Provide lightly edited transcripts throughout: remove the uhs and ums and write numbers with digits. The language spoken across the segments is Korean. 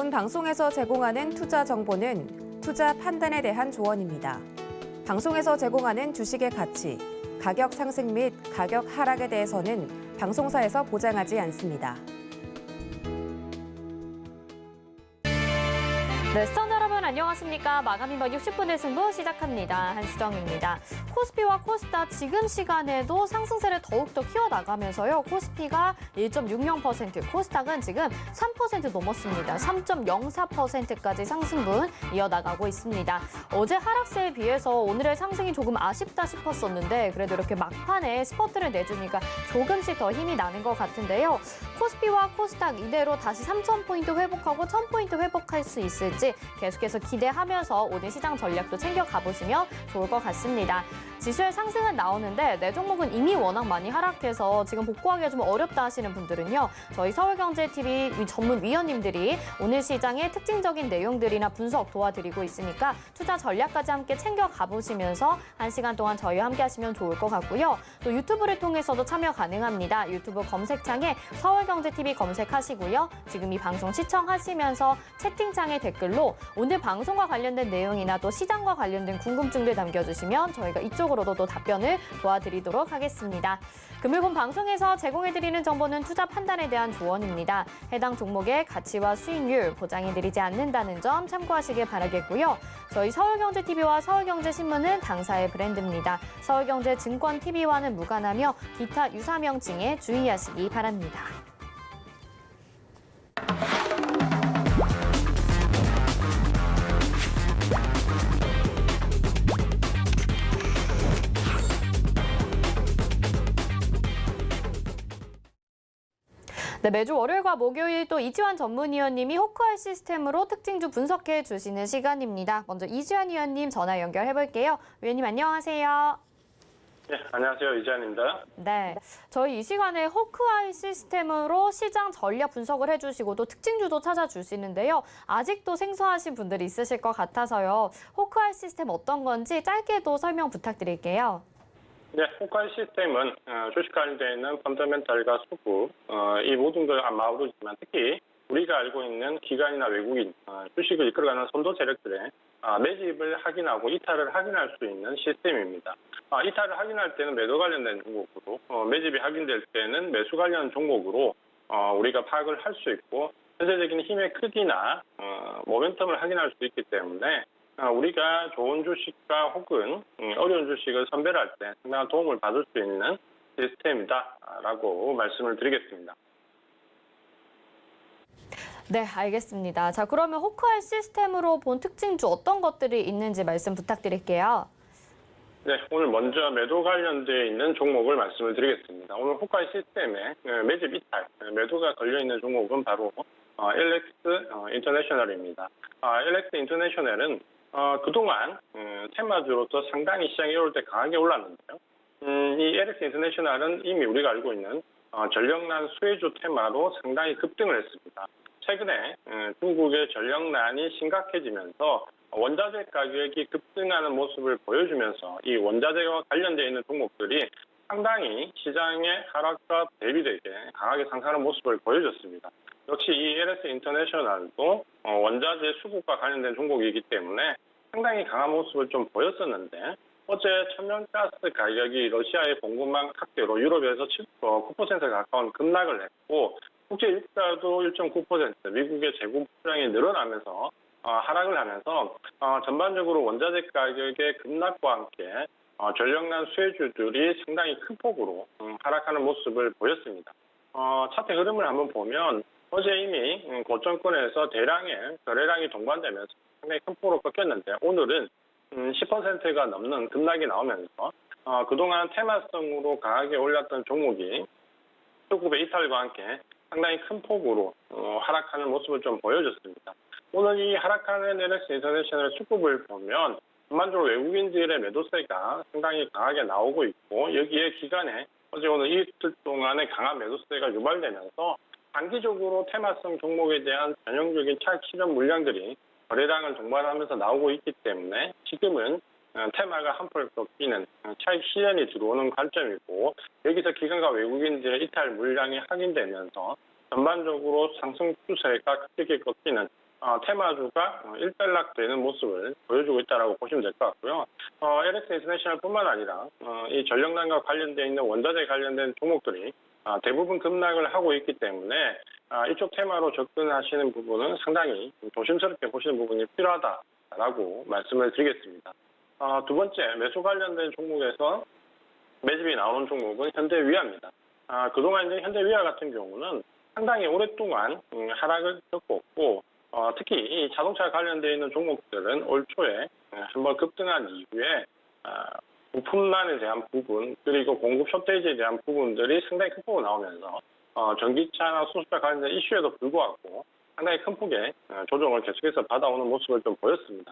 본 방송에서 제공하는 투자 정보는 투자 판단에 대한 조언입니다. 방송에서 제공하는 주식의 가치, 가격 상승 및 가격 하락에 대해서는 방송사에서 보장하지 않습니다. 네, 시청자 여러분 안녕하십니까. 마감인박 60분의 승부 시작합니다. 한수정입니다. 코스피와 코스닥 지금 시간에도 상승세를 더욱더 키워나가면서요. 코스피가 1.60%, 코스닥은 지금 3% 넘었습니다. 3.04%까지 상승분 이어나가고 있습니다. 어제 하락세에 비해서 오늘의 상승이 조금 아쉽다 싶었었는데 그래도 이렇게 막판에 스퍼트를 내주니까 조금씩 더 힘이 나는 것 같은데요. 코스피와 코스닥 이대로 다시 3,000포인트 회복하고 1,000포인트 회복할 수 있을지 계속해서 기대하면서 오늘 시장 전략도 챙겨가 보시면 좋을 것 같습니다. 지수의 상승은 나오는데 내 종목은 이미 워낙 많이 하락해서 지금 복구하기가 좀 어렵다 하시는 분들은요. 저희 서울경제TV 전문 위원님들이 오늘 시장의 특징적인 내용들이나 분석 도와드리고 있으니까 투자 전략까지 함께 챙겨가 보시면서 1시간 동안 저희와 함께 하시면 좋을 것 같고요. 또 유튜브를 통해서도 참여 가능합니다. 유튜브 검색창에 서울경제TV 검색하시고요. 지금 이 방송 시청하시면서 채팅창에 댓글로 오늘 방송과 관련된 내용이나 또 시장과 관련된 궁금증들 남겨주시면 저희가 이쪽으로도 또 답변을 도와드리도록 하겠습니다. 금요일 방송에서 제공해드리는 정보는 투자 판단에 대한 조언입니다. 해당 종목의 가치와 수익률 보장해드리지 않는다는 점 참고하시길 바라겠고요. 저희 서울경제TV와 서울경제신문은 당사의 브랜드입니다. 서울경제증권TV와는 무관하며 기타 유사 명칭에 주의하시기 바랍니다. 네, 매주 월요일과 목요일 또 이지환 전문위원님이 호크아이 시스템으로 특징주 분석해 주시는 시간입니다. 먼저 이지환 위원님 전화 연결해 볼게요. 위원님 안녕하세요. 네, 안녕하세요. 이지환입니다. 네, 저희 이 시간에 호크아이 시스템으로 시장 전략 분석을 해주시고 또 특징주도 찾아주시는데요. 아직도 생소하신 분들이 있으실 것 같아서요. 호크아이 시스템 어떤 건지 짧게도 설명 부탁드릴게요. 네, 호크아이 시스템은 주식 관련되어 있는 펀더멘탈과 수급, 이 모든 걸 아우르지만 특히 우리가 알고 있는 기관이나 외국인, 주식을 이끌어가는 선도 세력들의 매집을 확인하고 이탈을 확인할 수 있는 시스템입니다. 이탈을 확인할 때는 매도 관련된 종목으로, 매집이 확인될 때는 매수 관련 종목으로 우리가 파악을 할 수 있고 전체적인 힘의 크기나 모멘텀을 확인할 수 있기 때문에 우리가 좋은 주식과 혹은 어려운 주식을 선별할 때 상당한 도움을 받을 수 있는 시스템이다라고 말씀을 드리겠습니다. 네, 알겠습니다. 자, 그러면 호크아이 시스템으로 본 특징주 어떤 것들이 있는지 말씀 부탁드릴게요. 네, 오늘 먼저 매도 관련되어 있는 종목을 말씀을 드리겠습니다. 오늘 호크아이 시스템에 매집 이탈, 매도가 걸려있는 종목은 바로 LX 인터내셔널입니다. LX 인터내셔널은 그동안 테마주로서 상당히 시장이 오를 때 강하게 올랐는데요. 이 LX 인터내셔널은 이미 우리가 알고 있는 전력난 수혜주 테마로 상당히 급등을 했습니다. 최근에 중국의 전력난이 심각해지면서 원자재 가격이 급등하는 모습을 보여주면서 이 원자재와 관련되어 있는 종목들이 상당히 시장의 하락과 대비되게 강하게 상승하는 모습을 보여줬습니다. 역시 이 LX 인터내셔널도 원자재 수급과 관련된 종목이기 때문에 상당히 강한 모습을 좀 보였었는데 어제 천연가스 가격이 러시아의 공급망 확대로 유럽에서 9% 가까운 급락을 했고 국제 유가도 1.9%, 미국의 재고 수량이 늘어나면서 하락을 하면서 전반적으로 원자재 가격의 급락과 함께 전력난 수혜주들이 상당히 큰 폭으로 하락하는 모습을 보였습니다. 차트 흐름을 한번 보면 어제 이미 고점권에서 대량의 거래량이 동반되면서 상당히 큰 폭으로 꺾였는데 오늘은 10%가 넘는 급락이 나오면서 그동안 테마성으로 강하게 올랐던 종목이 수급의 이탈과 함께 상당히 큰 폭으로 하락하는 모습을 좀 보여줬습니다. 오늘 이 하락하는 LX 인터내셔널 수급을 보면 전반적으로 외국인들의 매도세가 상당히 강하게 나오고 있고 여기에 기간에 어제 오늘 이틀 동안의 강한 매도세가 유발되면서 단기적으로 테마성 종목에 대한 전형적인 차익 실현 물량들이 거래량을 동반하면서 나오고 있기 때문에 지금은 테마가 한풀 꺾이는 차익 실현이 들어오는 관점이고 여기서 기관과 외국인들의 이탈 물량이 확인되면서 전반적으로 상승 추세가 크게 꺾이는 테마주가 일단락되는 모습을 보여주고 있다고 보시면 될 것 같고요. LX 인터내셔널뿐만 아니라 이 전력난과 관련되어 있는 원자재 관련된 종목들이 대부분 급락을 하고 있기 때문에 이쪽 테마로 접근하시는 부분은 상당히 조심스럽게 보시는 부분이 필요하다라고 말씀을 드리겠습니다. 두 번째, 매수 관련된 종목에서 매집이 나오는 종목은 현대위아입니다. 그동안 이제 현대위아 같은 경우는 상당히 오랫동안 하락을 겪었고, 특히 이 자동차 관련되어 있는 종목들은 올 초에 한번 급등한 이후에 부품난에 대한 부분 그리고 공급 쇼테이지에 대한 부분들이 상당히 큰 폭으로 나오면서 전기차나 수소차 관련된 이슈에도 불구하고 상당히 큰 폭의 조정을 계속해서 받아오는 모습을 좀 보였습니다.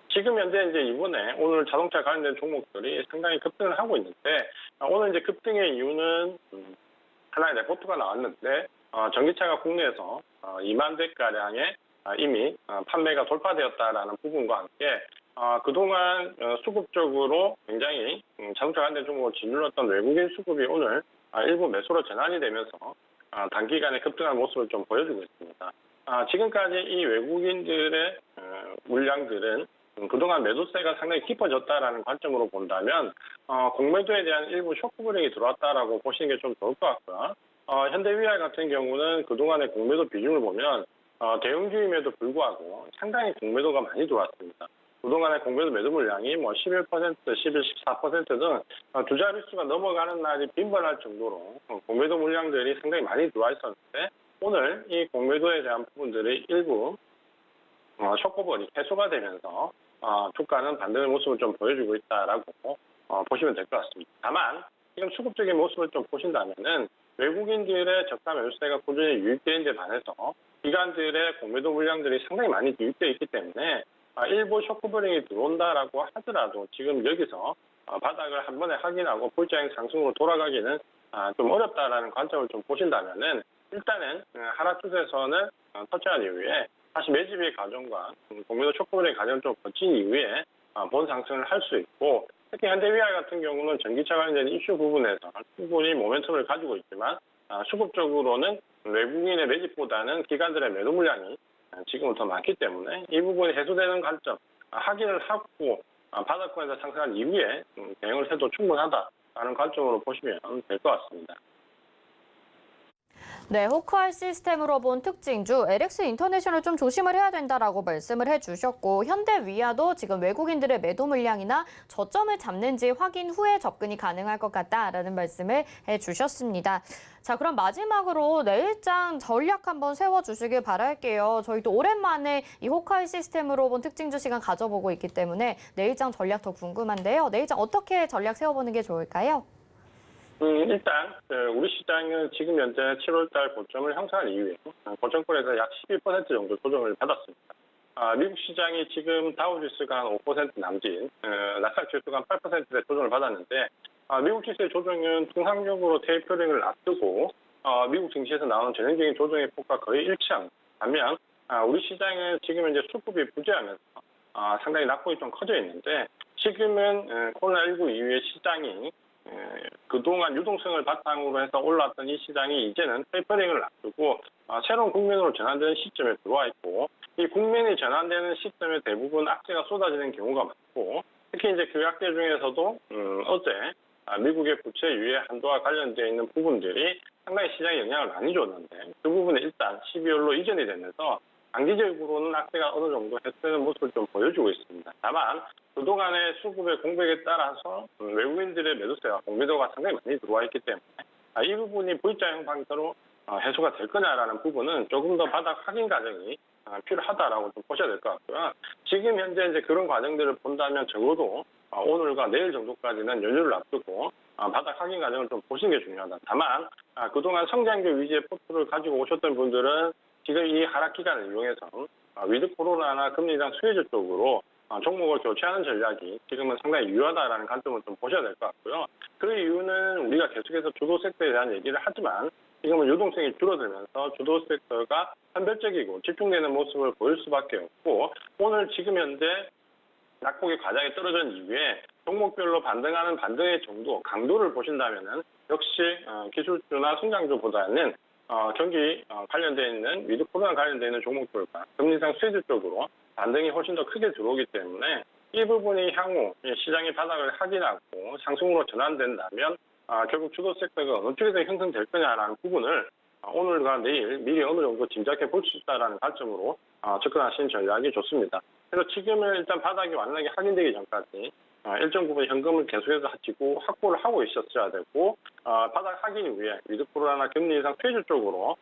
지금 현재 이제 이번에 오늘 자동차 관련된 종목들이 상당히 급등을 하고 있는데 오늘 이제 급등의 이유는 하나의 레포트가 나왔는데 전기차가 국내에서 2만 대가량의 이미 판매가 돌파되었다라는 부분과 함께 그동안 수급적으로 굉장히 자동차 관련 종목을 짓눌렀던 외국인 수급이 오늘 일부 매수로 전환이 되면서 단기간에 급등한 모습을 좀 보여주고 있습니다. 지금까지 이 외국인들의 물량들은 그동안 매도세가 상당히 깊어졌다라는 관점으로 본다면 공매도에 대한 일부 쇼크 브레이크가 들어왔다라고 보시는 게 좀 좋을 것 같고요. 현대위아 같은 경우는 그동안의 공매도 비중을 보면 대형주임에도 불구하고 상당히 공매도가 많이 들어왔습니다. 그동안의 공매도 매도 물량이 11%, 11, 14% 등 두 자릿수가 넘어가는 날이 빈번할 정도로 공매도 물량들이 상당히 많이 들어와 있었는데 오늘 이 공매도에 대한 부분들이 일부 쇼크볼이 해소가 되면서 주가는 반등의 모습을 좀 보여주고 있다라고 보시면 될 것 같습니다. 다만 지금 수급적인 모습을 좀 보신다면은 외국인들의 저가 매수세가 꾸준히 유입되는 데 반해서 기관들의 공매도 물량들이 상당히 많이 유입되어 있기 때문에 일부 쇼크브링이 들어온다라고 하더라도 지금 여기서 바닥을 한 번에 확인하고 볼자형 상승으로 돌아가기는 좀 어렵다라는 관점을 좀 보신다면은 일단은 하락 추세선을 터치한 이후에 다시 매집의 과정과 공매도 쇼크브링 과정을 좀 거친 이후에 본 상승을 할 수 있고 특히 현대위아 같은 경우는 전기차 관련된 이슈 부분에서 충분히 모멘텀을 가지고 있지만 수급적으로는 외국인의 매집보다는 기관들의 매도 물량이 지금은 더 많기 때문에 이 부분이 해소되는 관점 확인을 하고 바닥권에서 상승한 이후에 대응을 해도 충분하다라는 관점으로 보시면 될 것 같습니다. 네, 호크아이 시스템으로 본 특징주 LX 인터내셔널 좀 조심을 해야 된다라고 말씀을 해주셨고 현대위아도 지금 외국인들의 매도 물량이나 저점을 잡는지 확인 후에 접근이 가능할 것 같다라는 말씀을 해주셨습니다. 자, 그럼 마지막으로 내일장 전략 한번 세워주시길 바랄게요. 저희도 오랜만에 이 호크아이 시스템으로 본 특징주 시간 가져보고 있기 때문에 내일장 전략 더 궁금한데요. 내일장 어떻게 전략 세워보는 게 좋을까요? 일단 우리 시장은 지금 현재 7월달 고점을 형성한 이후에 고점권에서 약 12% 정도 조정을 받았습니다. 미국 시장이 지금 다우지수가 한 5% 남짓, 나스닥 지수가 한 8%대 조정을 받았는데 미국 지수의 조정은 통상적으로 테이퍼링을 앞두고 미국 증시에서 나오는 전형적인 조정의 폭과 거의 일치합니다. 반면 우리 시장은 지금 현재 수급이 부재하면서 상당히 낙폭이 좀 커져 있는데 지금은 코로나19 이후에 시장이 그동안 유동성을 바탕으로 해서 올랐던 이 시장이 이제는 테이퍼링을 앞두고 새로운 국면으로 전환되는 시점에 들어와 있고 이 국면이 전환되는 시점에 대부분 악재가 쏟아지는 경우가 많고 특히 이제 그 악재 중에서도 어제 미국의 부채 유예 한도와 관련되어 있는 부분들이 상당히 시장에 영향을 많이 줬는데 그 부분이 일단 12월로 이전이 되면서 단기적으로는 악재가 어느 정도 해소되는 모습을 좀 보여주고 있습니다. 다만 그동안의 수급의 공백에 따라서 외국인들의 매도세와 공매도가 상당히 많이 들어와 있기 때문에 이 부분이 V자형 방식으로 해소가 될 거냐라는 부분은 조금 더 바닥 확인 과정이 필요하다라고 좀 보셔야 될 것 같고요. 지금 현재 이제 그런 과정들을 본다면 적어도 오늘과 내일 정도까지는 연휴를 앞두고 바닥 확인 과정을 좀 보시는 게 중요하다. 다만 그동안 성장률 위주의 포트를 가지고 오셨던 분들은 지금 이 하락 기간을 이용해서 위드 코로나나 금리 인상 수혜주 쪽으로 종목을 교체하는 전략이 지금은 상당히 유효하다라는 관점을 좀 보셔야 될 것 같고요. 그 이유는 우리가 계속해서 주도 섹터에 대한 얘기를 하지만 지금은 유동성이 줄어들면서 주도 섹터가 선별적이고 집중되는 모습을 보일 수밖에 없고 오늘 지금 현재 낙폭이 과장이 떨어진 이후에 종목별로 반등하는 반등의 정도, 강도를 보신다면은 역시 기술주나 성장주보다는 경기 관련되어 있는 위드 코로나 관련되어 있는 종목들과 금리 인상 수혜주 쪽으로 반등이 훨씬 더 크게 들어오기 때문에 이 부분이 향후 시장의 바닥을 확인하고 상승으로 전환된다면 결국 주도 섹터가 어느 쪽에서 형성될 거냐라는 부분을 오늘과 내일 미리 어느 정도 짐작해 볼 수 있다는 관점으로 접근하시는 전략이 좋습니다. 그래서 지금은 일단 바닥이 완전하게 확인되기 전까지 일정 부분 현금을 계속해서 지고 확보를 하고 있었어야 되고 바닥 확인 이후에 위드 코로나 금리 인상 퇴출 쪽으로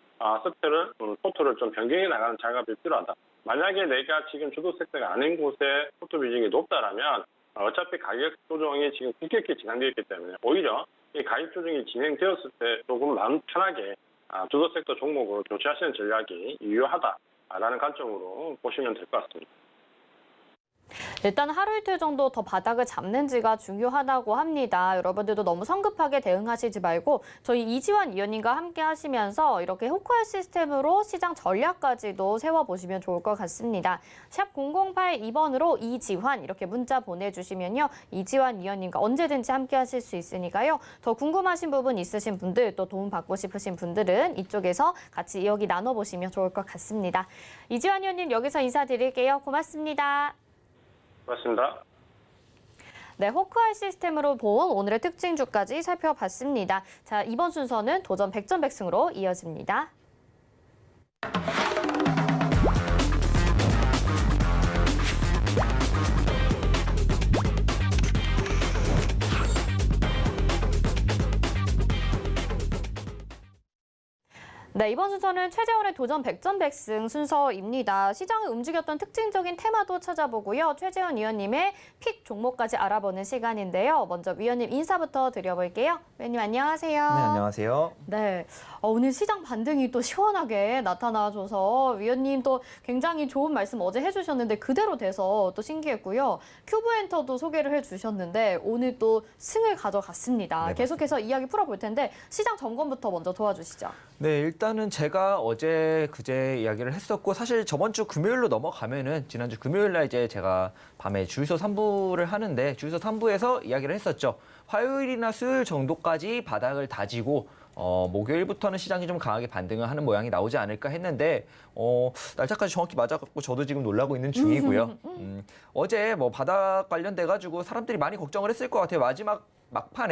포트를 좀 변경해 나가는 작업이 필요하다. 만약에 내가 지금 주도 섹터가 아닌 곳에 포트 비중이 높다라면 어차피 가격 조정이 지금 급격히 진행되어 있기 때문에 오히려 이 가격 조정이 진행되었을 때 조금 마음 편하게 주도 섹터 종목으로 교체하시는 전략이 유효하다라는 관점으로 보시면 될 것 같습니다. 일단 하루 이틀 정도 더 바닥을 잡는지가 중요하다고 합니다. 여러분들도 너무 성급하게 대응하시지 말고 저희 이지환 위원님과 함께 하시면서 이렇게 호크아이 시스템으로 시장 전략까지도 세워보시면 좋을 것 같습니다. 샵 0082번으로 이지환 이렇게 문자 보내주시면요. 이지환 위원님과 언제든지 함께 하실 수 있으니까요. 더 궁금하신 부분 있으신 분들 또 도움 받고 싶으신 분들은 이쪽에서 같이 이야기 나눠보시면 좋을 것 같습니다. 이지환 위원님 여기서 인사드릴게요. 고맙습니다. 고맙습니다. 네, 호크아이 시스템으로 본 오늘의 특징주까지 살펴봤습니다. 자, 이번 순서는 도전 백전백승으로 이어집니다. 네, 이번 순서는 최재원의 도전 백전백승 순서입니다. 시장을 움직였던 특징적인 테마도 찾아보고요. 최재원 위원님의 픽 종목까지 알아보는 시간인데요. 먼저 위원님 인사부터 드려볼게요. 위원님 안녕하세요. 네, 안녕하세요. 네, 오늘 시장 반등이 또 시원하게 나타나줘서 위원님 또 굉장히 좋은 말씀 어제 해주셨는데 그대로 돼서 또 신기했고요. 큐브엔터도 소개를 해주셨는데 오늘 또 승을 가져갔습니다. 네, 계속해서 이야기 풀어볼 텐데 시장 점검부터 먼저 도와주시죠. 네, 일단은 제가 어제 그제 이야기를 했었고 사실 저번 주 금요일로 넘어가면은 지난주 금요일 날 이제 제가 밤에 주유소 3부를 하는데 주유소 3부에서 이야기를 했었죠. 화요일이나 수요일 정도까지 바닥을 다지고 목요일부터는 시장이 좀 강하게 반등을 하는 모양이 나오지 않을까 했는데 날짜까지 정확히 맞아갖고 저도 지금 놀라고 있는 중이고요. 어제 뭐 바닥 관련돼 가지고 사람들이 많이 걱정을 했을 것 같아요.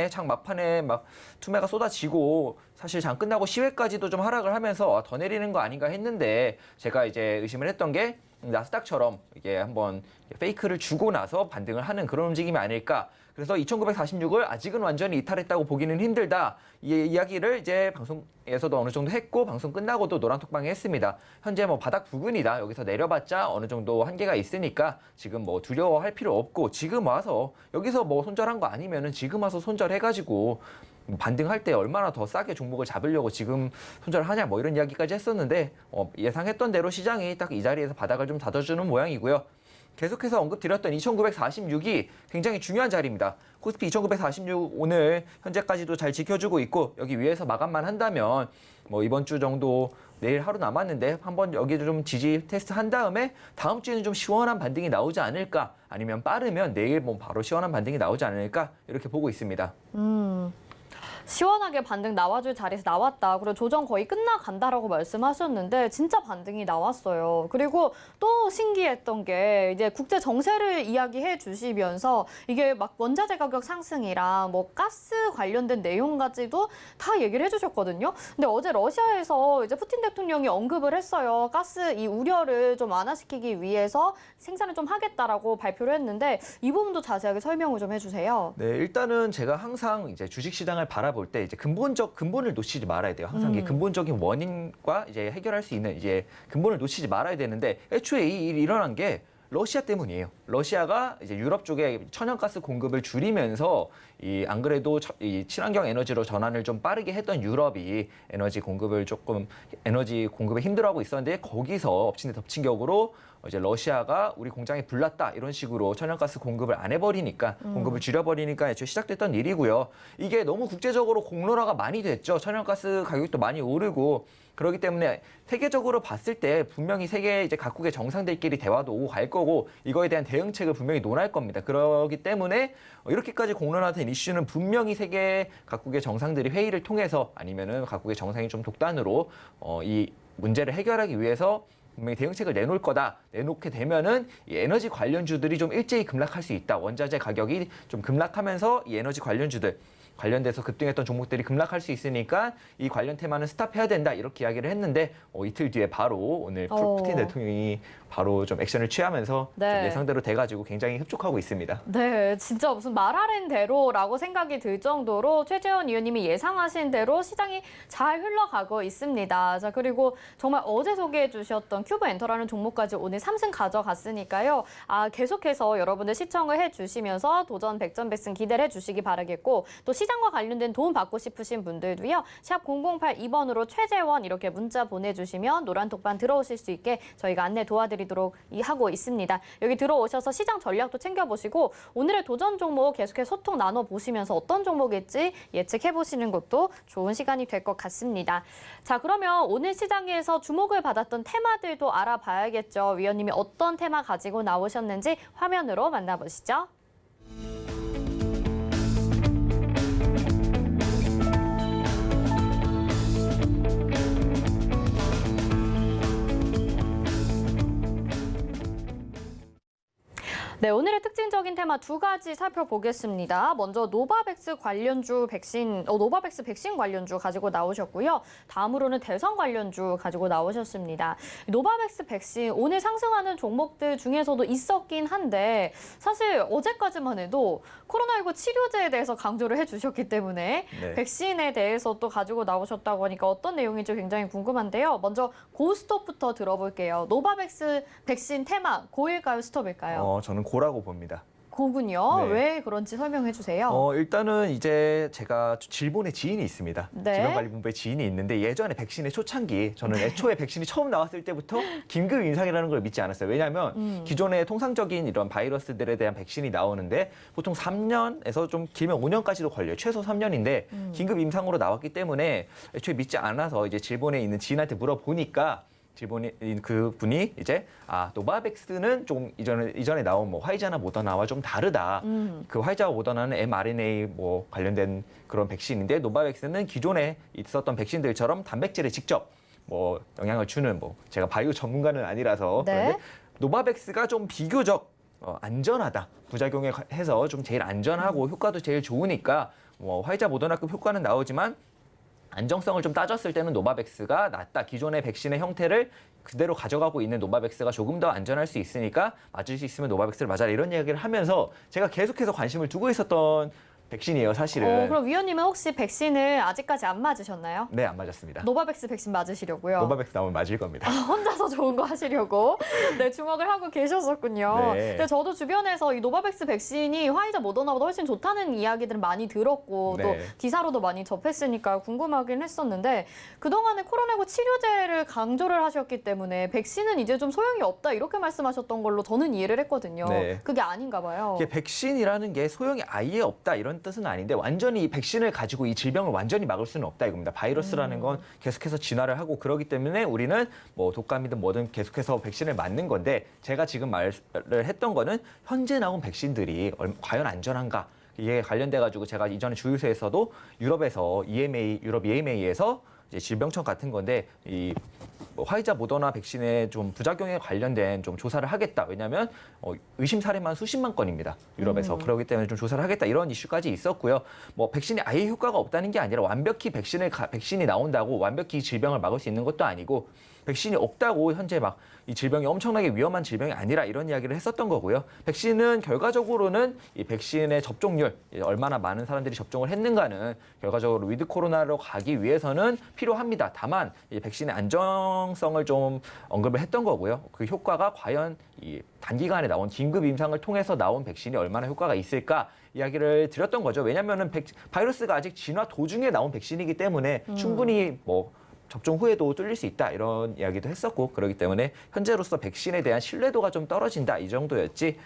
장 막판에 막 투매가 쏟아지고 사실 장 끝나고 시외까지도 좀 하락을 하면서 더 내리는 거 아닌가 했는데 제가 이제 의심을 했던 게 나스닥처럼 이게 한번 페이크를 주고 나서 반등을 하는 그런 움직임이 아닐까. 그래서 2946을 아직은 완전히 이탈했다고 보기는 힘들다. 이 이야기를 이제 방송에서도 어느 정도 했고 방송 끝나고도 노란톡방에 했습니다. 현재 뭐 바닥 부근이다. 여기서 내려봤자 어느 정도 한계가 있으니까 지금 뭐 두려워할 필요 없고 지금 와서 여기서 뭐 손절한 거 아니면은 지금 와서 손절해가지고 반등할 때 얼마나 더 싸게 종목을 잡으려고 지금 손절하냐 뭐 이런 이야기까지 했었는데 예상했던 대로 시장이 딱 이 자리에서 바닥을 좀 다져주는 모양이고요. 계속해서 언급드렸던 2946이 굉장히 중요한 자리입니다. 코스피 2946 오늘 현재까지도 잘 지켜주고 있고 여기 위에서 마감만 한다면 뭐 이번 주 정도 내일 하루 남았는데 한번 여기도 좀 지지 테스트 한 다음에 다음 주에는 좀 시원한 반등이 나오지 않을까 아니면 빠르면 내일 뭐 바로 시원한 반등이 나오지 않을까 이렇게 보고 있습니다. 시원하게 반등 나와줄 자리에서 나왔다. 그리고 조정 거의 끝나간다라고 말씀하셨는데 진짜 반등이 나왔어요. 그리고 또 신기했던 게 이제 국제 정세를 이야기해 주시면서 이게 막 원자재 가격 상승이랑 뭐 가스 관련된 내용까지도 다 얘기를 해주셨거든요. 근데 어제 러시아에서 이제 푸틴 대통령이 언급을 했어요. 가스 이 우려를 좀 완화시키기 위해서 생산을 좀 하겠다라고 발표를 했는데 이 부분도 자세하게 설명을 좀 해주세요. 네, 일단은 제가 항상 이제 주식 시장을 바라볼 때 이제 근본을 놓치지 말아야 돼요. 항상 이게 근본적인 원인과 이제 해결할 수 있는 이제 근본을 놓치지 말아야 되는데 애초에 이 일이 일어난 게 러시아 때문이에요. 러시아가 이제 유럽 쪽에 천연가스 공급을 줄이면서 안 그래도 이 친환경 에너지로 전환을 좀 빠르게 했던 유럽이 에너지 공급에 힘들어하고 있었는데 거기서 엎친 데 덮친 격으로 이제 러시아가 우리 공장에 불났다 이런 식으로 천연가스 공급을 안 해버리니까 공급을 줄여버리니까 애초에 시작됐던 일이고요. 이게 너무 국제적으로 공론화가 많이 됐죠. 천연가스 가격도 많이 오르고 그렇기 때문에 세계적으로 봤을 때 분명히 세계 이제 각국의 정상들끼리 대화도 오고 갈 거고 이거에 대한 대응책을 분명히 논할 겁니다. 그렇기 때문에 이렇게까지 공론화된 이슈는 분명히 세계 각국의 정상들이 회의를 통해서 아니면은 각국의 정상이 좀 독단으로 이 문제를 해결하기 위해서 분명히 대응책을 내놓을 거다. 내놓게 되면은 이 에너지 관련주들이 좀 일제히 급락할 수 있다. 원자재 가격이 좀 급락하면서 이 에너지 관련주들 관련돼서 급등했던 종목들이 급락할 수 있으니까 이 관련 테마는 스탑해야 된다. 이렇게 이야기를 했는데 이틀 뒤에 바로 오늘 푸틴 대통령이 바로 좀 액션을 취하면서 네. 좀 예상대로 돼가지고 굉장히 흡족하고 있습니다. 네, 진짜 무슨 말하는 대로라고 생각이 들 정도로 최재원 의원님이 예상하신 대로 시장이 잘 흘러가고 있습니다. 자, 그리고 정말 어제 소개해 주셨던 큐브 엔터라는 종목까지 오늘 3승 가져갔으니까요. 계속해서 여러분들 시청을 해 주시면서 도전 백전백승 기대를 해 주시기 바라겠고 또 시장과 관련된 도움 받고 싶으신 분들도요. 샵 0082번으로 최재원 이렇게 문자 보내주시면 노란 톡방 들어오실 수 있게 저희가 안내 도와드리도록 하고 있습니다. 여기 들어오셔서 시장 전략도 챙겨보시고 오늘의 도전 종목 계속해서 소통 나눠보시면서 어떤 종목일지 예측해보시는 것도 좋은 시간이 될 것 같습니다. 자, 그러면 오늘 시장에서 주목을 받았던 테마들도 알아봐야겠죠. 위원님이 어떤 테마 가지고 나오셨는지 화면으로 만나보시죠. 네, 오늘의 특징적인 테마 두 가지 살펴보겠습니다. 먼저 노바백스 관련주 백신, 노바백스 백신 관련주 가지고 나오셨고요. 다음으로는 대선 관련주 가지고 나오셨습니다. 노바백스 백신 오늘 상승하는 종목들 중에서도 있었긴 한데 사실 어제까지만 해도 코로나19 치료제에 대해서 강조를 해주셨기 때문에 네. 백신에 대해서 또 가지고 나오셨다고 하니까 어떤 내용인지 굉장히 궁금한데요. 먼저 고스톱부터 들어볼게요. 노바백스 백신 테마 고일까요, 스톱일까요? 저는 고라고 봅니다. 고군요. 네. 왜 그런지 설명해 주세요. 일단은 이제 제가 질본에 지인이 있습니다. 네. 질병관리본부에 지인이 있는데 예전에 백신의 초창기 저는 애초에 백신이 처음 나왔을 때부터 긴급 임상이라는 걸 믿지 않았어요. 왜냐하면 기존의 통상적인 이런 바이러스들에 대한 백신이 나오는데 보통 3년에서 좀 길면 5년까지도 걸려요. 최소 3년인데 긴급 임상으로 나왔기 때문에 애초에 믿지 않아서 이제 질본에 있는 지인한테 물어보니까 일본인 그 분이 이제 노바백스는 좀 이전에 나온 뭐 화이자나 모더나와 좀 다르다. 그 화이자와 모더나는 mRNA 뭐 관련된 그런 백신인데 노바백스는 기존에 있었던 백신들처럼 단백질에 직접 뭐 영향을 주는 뭐 제가 바이오 전문가는 아니라서 네. 그런데 노바백스가 좀 비교적 안전하다. 부작용에 해서 좀 제일 안전하고 효과도 제일 좋으니까 뭐 화이자 모더나급 효과는 나오지만 안정성을 좀 따졌을 때는 노바백스가 낫다. 기존의 백신의 형태를 그대로 가져가고 있는 노바백스가 조금 더 안전할 수 있으니까 맞을 수 있으면 노바백스를 맞아라. 이런 이야기를 하면서 제가 계속해서 관심을 두고 있었던 백신이에요, 사실은. 그럼 위원님은 혹시 백신을 아직까지 안 맞으셨나요? 네, 안 맞았습니다. 노바백스 백신 맞으시려고요. 노바백스 나오면 맞을 겁니다. 혼자서 좋은 거 하시려고 네, 주목을 하고 계셨었군요. 네. 근데 저도 주변에서 이 노바백스 백신이 화이자 모더나보다 훨씬 좋다는 이야기들을 많이 들었고 네. 또 기사로도 많이 접했으니까 궁금하긴 했었는데 그동안에 코로나19 치료제를 강조를 하셨기 때문에 백신은 이제 좀 소용이 없다 이렇게 말씀하셨던 걸로 저는 이해를 했거든요. 네. 그게 아닌가 봐요. 이게 백신이라는 게 소용이 아예 없다 이런 뜻은 아닌데 완전히 이 백신을 가지고 이 질병을 완전히 막을 수는 없다 이겁니다. 바이러스라는 건 계속해서 진화를 하고 그러기 때문에 우리는 뭐 독감이든 뭐든 계속해서 백신을 맞는 건데 제가 지금 말을 했던 거는 현재 나온 백신들이 과연 안전한가 이게 관련돼 가지고 제가 이전에 주유소에서도 유럽에서 유럽 EMA에서 이제 질병청 같은 건데 이 화이자 모더나 백신의 좀 부작용에 관련된 좀 조사를 하겠다. 왜냐하면 의심 사례만 수십만 건입니다. 유럽에서. 그렇기 때문에 좀 조사를 하겠다. 이런 이슈까지 있었고요. 뭐 백신이 아예 효과가 없다는 게 아니라 완벽히 백신이 나온다고 완벽히 이 질병을 막을 수 있는 것도 아니고 백신이 없다고 현재 막 이 질병이 엄청나게 위험한 질병이 아니라 이런 이야기를 했었던 거고요. 백신은 결과적으로는 이 백신의 접종률, 얼마나 많은 사람들이 접종을 했는가는 결과적으로 위드 코로나로 가기 위해서는 필요합니다. 다만 이 백신의 안정성을 좀 언급을 했던 거고요. 그 효과가 과연 이 단기간에 나온 긴급 임상을 통해서 나온 백신이 얼마나 효과가 있을까 이야기를 드렸던 거죠. 왜냐하면은 바이러스가 아직 진화 도중에 나온 백신이기 때문에 충분히 뭐 접종 후에도 뚫릴 수 있다 이런 이야기도 했었고 그렇기 때문에 현재로서 백신에 대한 신뢰도가 좀 떨어진다 이 정도였지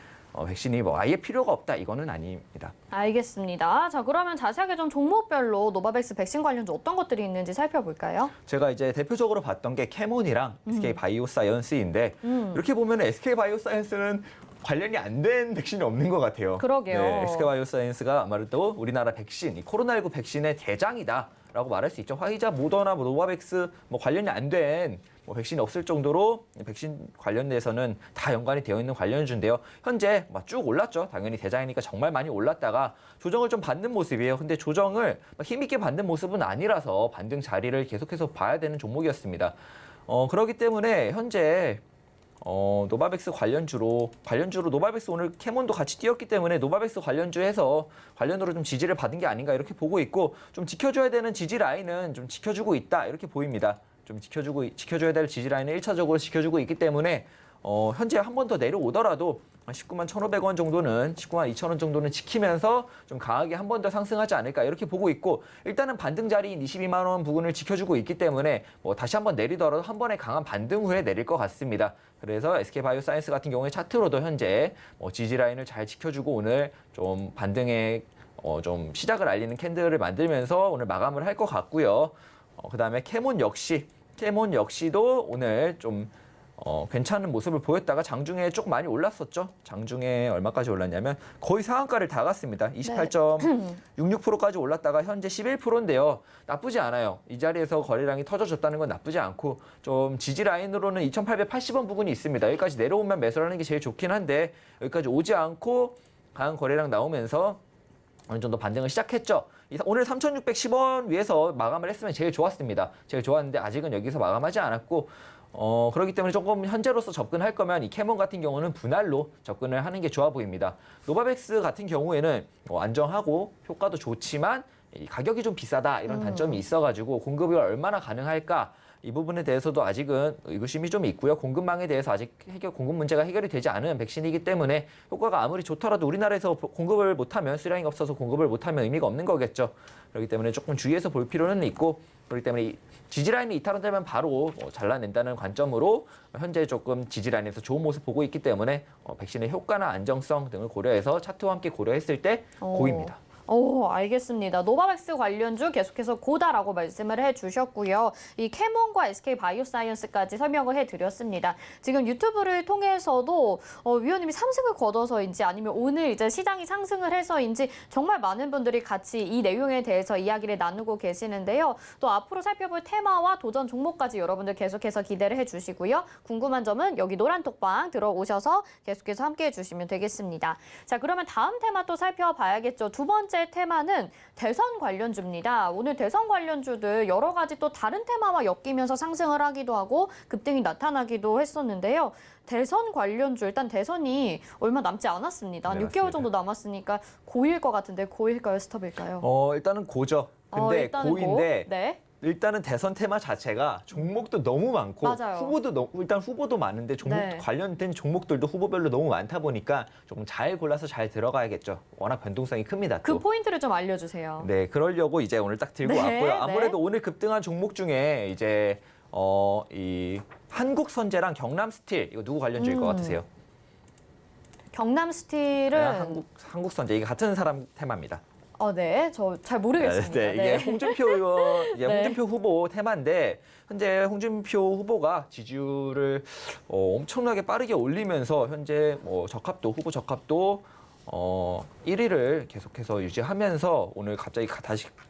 백신이 뭐 아예 필요가 없다 이거는 아닙니다. 알겠습니다. 자, 그러면 자세하게 좀 종목별로 노바백스 백신 관련주 어떤 것들이 있는지 살펴볼까요? 제가 이제 대표적으로 봤던 게 캐몬이랑 SK 바이오사이언스인데 이렇게 보면 SK 바이오사이언스는 관련이 안 된 백신이 없는 것 같아요. 그러게요. 네, SK바이오사이언스가 아무래도 우리나라 백신, 이 코로나19 백신의 대장이다라고 말할 수 있죠. 화이자, 모더나, 노바백스 관련이 안 된 백신이 없을 정도로 백신 관련돼서는 다 연관이 되어 있는 관련주인데요. 현재 쭉 올랐죠. 당연히 대장이니까 정말 많이 올랐다가 조정을 좀 받는 모습이에요. 근데 조정을 힘있게 받는 모습은 아니라서 반등 자리를 계속해서 봐야 되는 종목이었습니다. 그렇기 때문에 현재 노바백스 관련주로 노바백스 오늘 캐몬도 같이 뛰었기 때문에 노바백스 관련주에서 관련으로 좀 지지를 받은 게 아닌가 이렇게 보고 있고, 좀 지켜줘야 되는 지지 라인은 좀 지켜주고 있다 이렇게 보입니다. 좀 지켜줘야 될 지지 라인을 1차적으로 지켜주고 있기 때문에 현재 한 번 더 내려오더라도 19만 1,500원 정도는 19만 2,000원 정도는 지키면서 좀 강하게 한 번 더 상승하지 않을까 이렇게 보고 있고, 일단은 반등 자리인 22만 원 부근을 지켜주고 있기 때문에 다시 한번 내리더라도 한 번의 강한 반등 후에 내릴 것 같습니다. 그래서 SK바이오사이언스 같은 경우에 차트로도 현재 지지 라인을 잘 지켜주고 오늘 좀 반등의 좀 시작을 알리는 캔들을 만들면서 오늘 마감을 할 것 같고요. 그다음에 캐몬 역시도 오늘 좀 괜찮은 모습을 보였다가 장중에 조금 많이 올랐었죠. 장중에 얼마까지 올랐냐면 거의 상한가를 다 갔습니다. 28.66%까지 올랐다가 현재 11%인데요. 나쁘지 않아요. 이 자리에서 거래량이 터져줬다는 건 나쁘지 않고, 좀 지지 라인으로는 2,880원 부분이 있습니다. 여기까지 내려오면 매수를 하는 게 제일 좋긴 한데 여기까지 오지 않고 강한 거래량 나오면서 어느 정도 반등을 시작했죠. 오늘 3,610원 위에서 마감을 했으면 제일 좋았습니다. 제일 좋았는데 아직은 여기서 마감하지 않았고, 그렇기 때문에 조금 현재로서 접근할 거면 이 캐몬 같은 경우는 분할로 접근을 하는 게 좋아 보입니다. 노바백스 같은 경우에는 안정하고 효과도 좋지만 이 가격이 좀 비싸다 이런 단점이 있어가지고 공급이 얼마나 가능할까, 이 부분에 대해서도 아직은 의구심이 좀 있고요. 공급망에 대해서 아직 공급 문제가 해결이 되지 않은 백신이기 때문에 효과가 아무리 좋더라도 우리나라에서 공급을 못하면, 수량이 없어서 공급을 못하면 의미가 없는 거겠죠. 그렇기 때문에 조금 주의해서 볼 필요는 있고, 그렇기 때문에 지지라인이 이탈한다면 바로 잘라낸다는 관점으로 현재 조금 지지라인에서 좋은 모습 보고 있기 때문에 백신의 효과나 안정성 등을 고려해서 차트와 함께 고려했을 때 고입니다. 알겠습니다. 노바백스 관련주 계속해서 고다라고 말씀을 해주셨고요. 이 캐몬과 SK바이오사이언스까지 설명을 해드렸습니다. 지금 유튜브를 통해서도 위원님이 3승을 거둬서인지 아니면 오늘 이제 시장이 상승을 해서인지 정말 많은 분들이 같이 이 내용에 대해서 이야기를 나누고 계시는데요. 또 앞으로 살펴볼 테마와 도전 종목까지 여러분들 계속해서 기대를 해주시고요. 궁금한 점은 여기 노란톡방 들어오셔서 계속해서 함께해 주시면 되겠습니다. 자, 그러면 다음 테마 또 살펴봐야겠죠. 두 번째 테마는 대선 관련주입니다. 오늘 대선 관련주들 여러 가지 또 다른 테마와 엮이면서 상승을 하기도 하고 급등이 나타나기도 했었는데요. 대선 관련주, 일단 대선이 얼마 남지 않았습니다. 한 6개월 정도 남았으니까 고일 것 같은데 고일까요? 스톱일까요? 일단은 고죠. 근데 일단은 고인데 네. 일단은 대선 테마 자체가 종목도 너무 많고 맞아요. 후보도 많은데 네. 관련된 종목들도 후보별로 너무 많다 보니까 조금 잘 골라서 잘 들어가야겠죠. 워낙 변동성이 큽니다. 그 또. 포인트를 좀 알려주세요. 네, 그러려고 이제 오늘 딱 들고 네, 왔고요. 네. 아무래도 오늘 급등한 종목 중에 이제 이 한국선제랑 경남스틸 이거 누구 관련주일 것 같으세요? 경남스틸은 한국선제 이게 같은 사람 테마입니다. 네, 저 잘 모르겠습니다. 네, 이게 홍준표 네. 홍준표 후보 테마인데 현재 홍준표 후보가 지지율을 엄청나게 빠르게 올리면서 현재 후보 적합도 1위를 계속해서 유지하면서 오늘 갑자기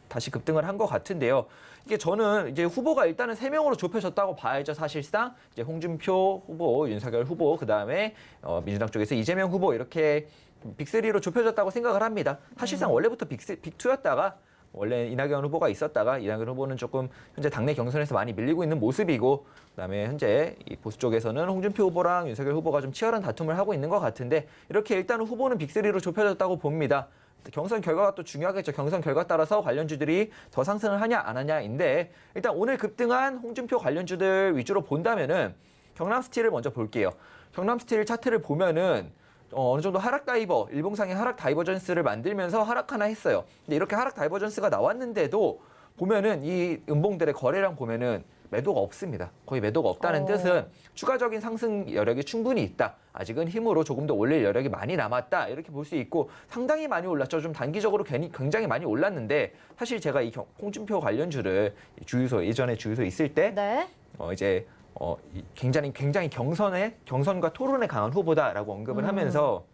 다시 급등을 한 것 같은데요. 이게 저는 이제 후보가 일단은 3명으로 좁혀졌다고 봐야죠. 사실상 이제 홍준표 후보, 윤석열 후보, 그다음에 민주당 쪽에서 이재명 후보 이렇게 빅3로 좁혀졌다고 생각을 합니다. 사실상 원래부터 빅2였다가 원래 이낙연 후보가 있었다가 이낙연 후보는 조금 현재 당내 경선에서 많이 밀리고 있는 모습이고, 그다음에 현재 이 보수 쪽에서는 홍준표 후보랑 윤석열 후보가 좀 치열한 다툼을 하고 있는 것 같은데, 이렇게 일단은 후보는 빅3로 좁혀졌다고 봅니다. 경선 결과가 또 중요하겠죠. 경선 결과 따라서 관련주들이 더 상승을 하냐 안 하냐인데, 일단 오늘 급등한 홍준표 관련주들 위주로 본다면은 경남스틸을 먼저 볼게요. 경남스틸 차트를 보면은 어느 정도 하락 다이버, 일봉상의 하락 다이버전스를 만들면서 하락 하나 했어요. 근데 이렇게 하락 다이버전스가 나왔는데도 보면은 이 음봉들의 거래량 보면은 매도가 없습니다. 거의 매도가 없다는 뜻은 추가적인 상승 여력이 충분히 있다. 아직은 힘으로 조금 더 올릴 여력이 많이 남았다. 이렇게 볼 수 있고 상당히 많이 올랐죠. 좀 단기적으로 굉장히 많이 올랐는데, 사실 제가 이 홍준표 관련주를 예전에 주유소 있을 때 네. 이제 굉장히 경선과 토론에 강한 후보다라고 언급을 하면서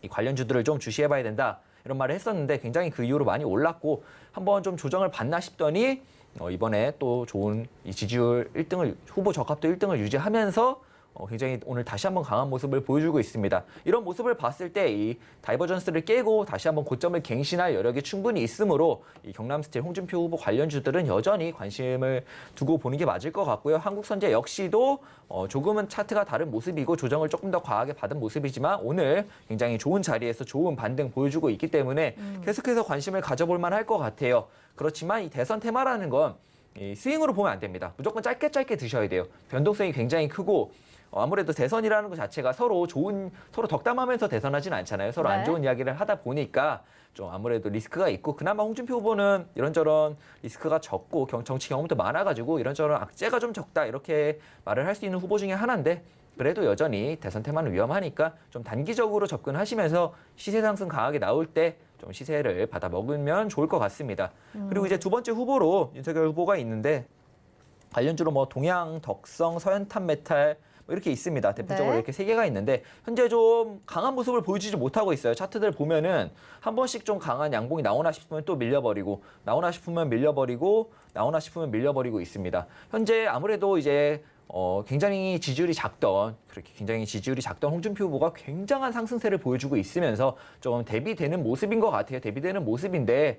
이 관련주들을 좀 주시해봐야 된다 이런 말을 했었는데 굉장히 그 이후로 많이 올랐고 한번 좀 조정을 받나 싶더니 이번에 또 좋은 이 지지율 1등을 후보 적합도 1등을 유지하면서 굉장히 오늘 다시 한번 강한 모습을 보여주고 있습니다. 이런 모습을 봤을 때 이 다이버전스를 깨고 다시 한번 고점을 갱신할 여력이 충분히 있으므로 이 경남스틸 홍준표 후보 관련주들은 여전히 관심을 두고 보는 게 맞을 것 같고요. 한국선제 역시도 조금은 차트가 다른 모습이고 조정을 조금 더 과하게 받은 모습이지만 오늘 굉장히 좋은 자리에서 좋은 반등 보여주고 있기 때문에 계속해서 관심을 가져볼 만할 것 같아요. 그렇지만 이 대선 테마라는 건 이 스윙으로 보면 안 됩니다. 무조건 짧게 드셔야 돼요. 변동성이 굉장히 크고 아무래도 대선이라는 것 자체가 서로 덕담하면서 대선하진 않잖아요. 서로 안 좋은 이야기를 하다 보니까 좀 아무래도 리스크가 있고 그나마 홍준표 후보는 이런저런 리스크가 적고 정치 경험도 많아가지고 이런저런 악재가 좀 적다 이렇게 말을 할 수 있는 후보 중에 하나인데 그래도 여전히 대선 테마는 위험하니까 좀 단기적으로 접근하시면서 시세 상승 강하게 나올 때 좀 시세를 받아 먹으면 좋을 것 같습니다. 그리고 이제 두 번째 후보로 윤석열 후보가 있는데 관련주로 뭐 동양, 덕성, 서현탄 메탈 이렇게 있습니다. 대표적으로 이렇게 세 개가 있는데 현재 좀 강한 모습을 보여주지 못하고 있어요. 차트들 보면은 한 번씩 좀 강한 양봉이 나오나 싶으면 또 밀려버리고 나오나 싶으면 밀려버리고 나오나 싶으면 밀려버리고 있습니다. 현재 아무래도 이제 굉장히 지지율이 작던 홍준표 후보가 굉장한 상승세를 보여주고 있으면서 좀 대비되는 모습인 것 같아요. 대비되는 모습인데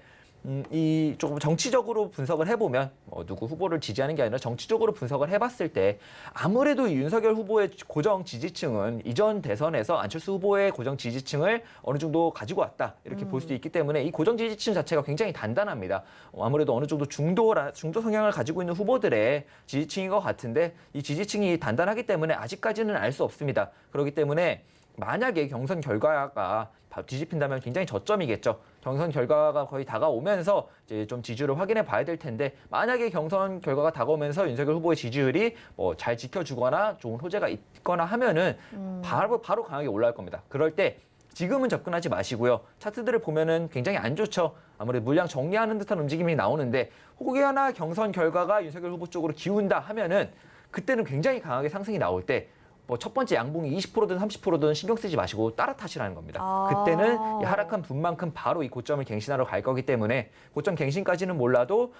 이 조금 정치적으로 분석을 해보면 누구 후보를 지지하는 게 아니라 정치적으로 분석을 해봤을 때 아무래도 윤석열 후보의 고정 지지층은 이전 대선에서 안철수 후보의 고정 지지층을 어느 정도 가지고 왔다 이렇게 볼 수 있기 때문에 이 고정 지지층 자체가 굉장히 단단합니다. 아무래도 어느 정도 중도 성향을 가지고 있는 후보들의 지지층인 것 같은데 이 지지층이 단단하기 때문에 아직까지는 알 수 없습니다. 그렇기 때문에 만약에 경선 결과가 뒤집힌다면 굉장히 저점이겠죠. 경선 결과가 거의 다가오면서 이제 좀 지지율을 확인해 봐야 될 텐데 만약에 경선 결과가 다가오면서 윤석열 후보의 지지율이 잘 지켜주거나 좋은 호재가 있거나 하면은 바로 강하게 올라갈 겁니다. 그럴 때 지금은 접근하지 마시고요. 차트들을 보면은 굉장히 안 좋죠. 아무래도 물량 정리하는 듯한 움직임이 나오는데 혹여나 경선 결과가 윤석열 후보 쪽으로 기운다 하면은 그때는 굉장히 강하게 상승이 나올 때 첫 번째 양봉이 20%든 30%든 신경 쓰지 마시고 따라타시라는 겁니다. 그때는 이 하락한 분만큼 바로 이 고점을 갱신하러 갈 거기 때문에 고점 갱신까지는 몰라도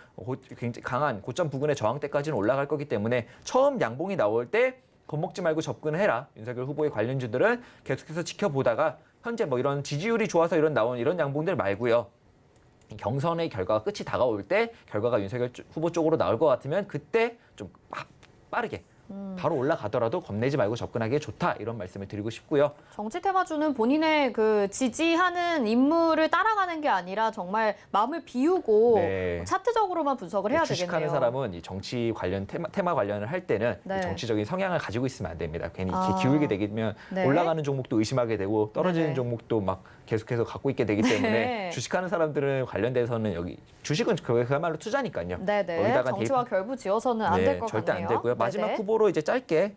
굉장히 강한 고점 부근의 저항대까지는 올라갈 거기 때문에 처음 양봉이 나올 때 겁먹지 말고 접근해라. 윤석열 후보의 관련주들은 계속해서 지켜보다가 현재 이런 지지율이 좋아서 나온 이런 양봉들 말고요. 경선의 결과가 끝이 다가올 때 결과가 윤석열 후보 쪽으로 나올 것 같으면 그때 좀 빠르게 바로 올라가더라도 겁내지 말고 접근하기에 좋다 이런 말씀을 드리고 싶고요. 정치 테마주는 본인의 그 지지하는 인물을 따라가는 게 아니라 정말 마음을 비우고 차트적으로만 분석을 해야 주식하는 되겠네요. 사람은 이 정치 관련 테마 관련을 할 때는 이 정치적인 성향을 가지고 있으면 안 됩니다. 괜히 이렇게 기울게 되면 올라가는 종목도 의심하게 되고 떨어지는 종목도 막 계속해서 갖고 있게 되기 때문에 주식하는 사람들은 관련돼서는 여기 주식은 그야말로 투자니까요. 여기다가 정치와 결부지어서는 안 될 것 같네요. 절대 안 되고요. 마지막 후보로 이제 짧게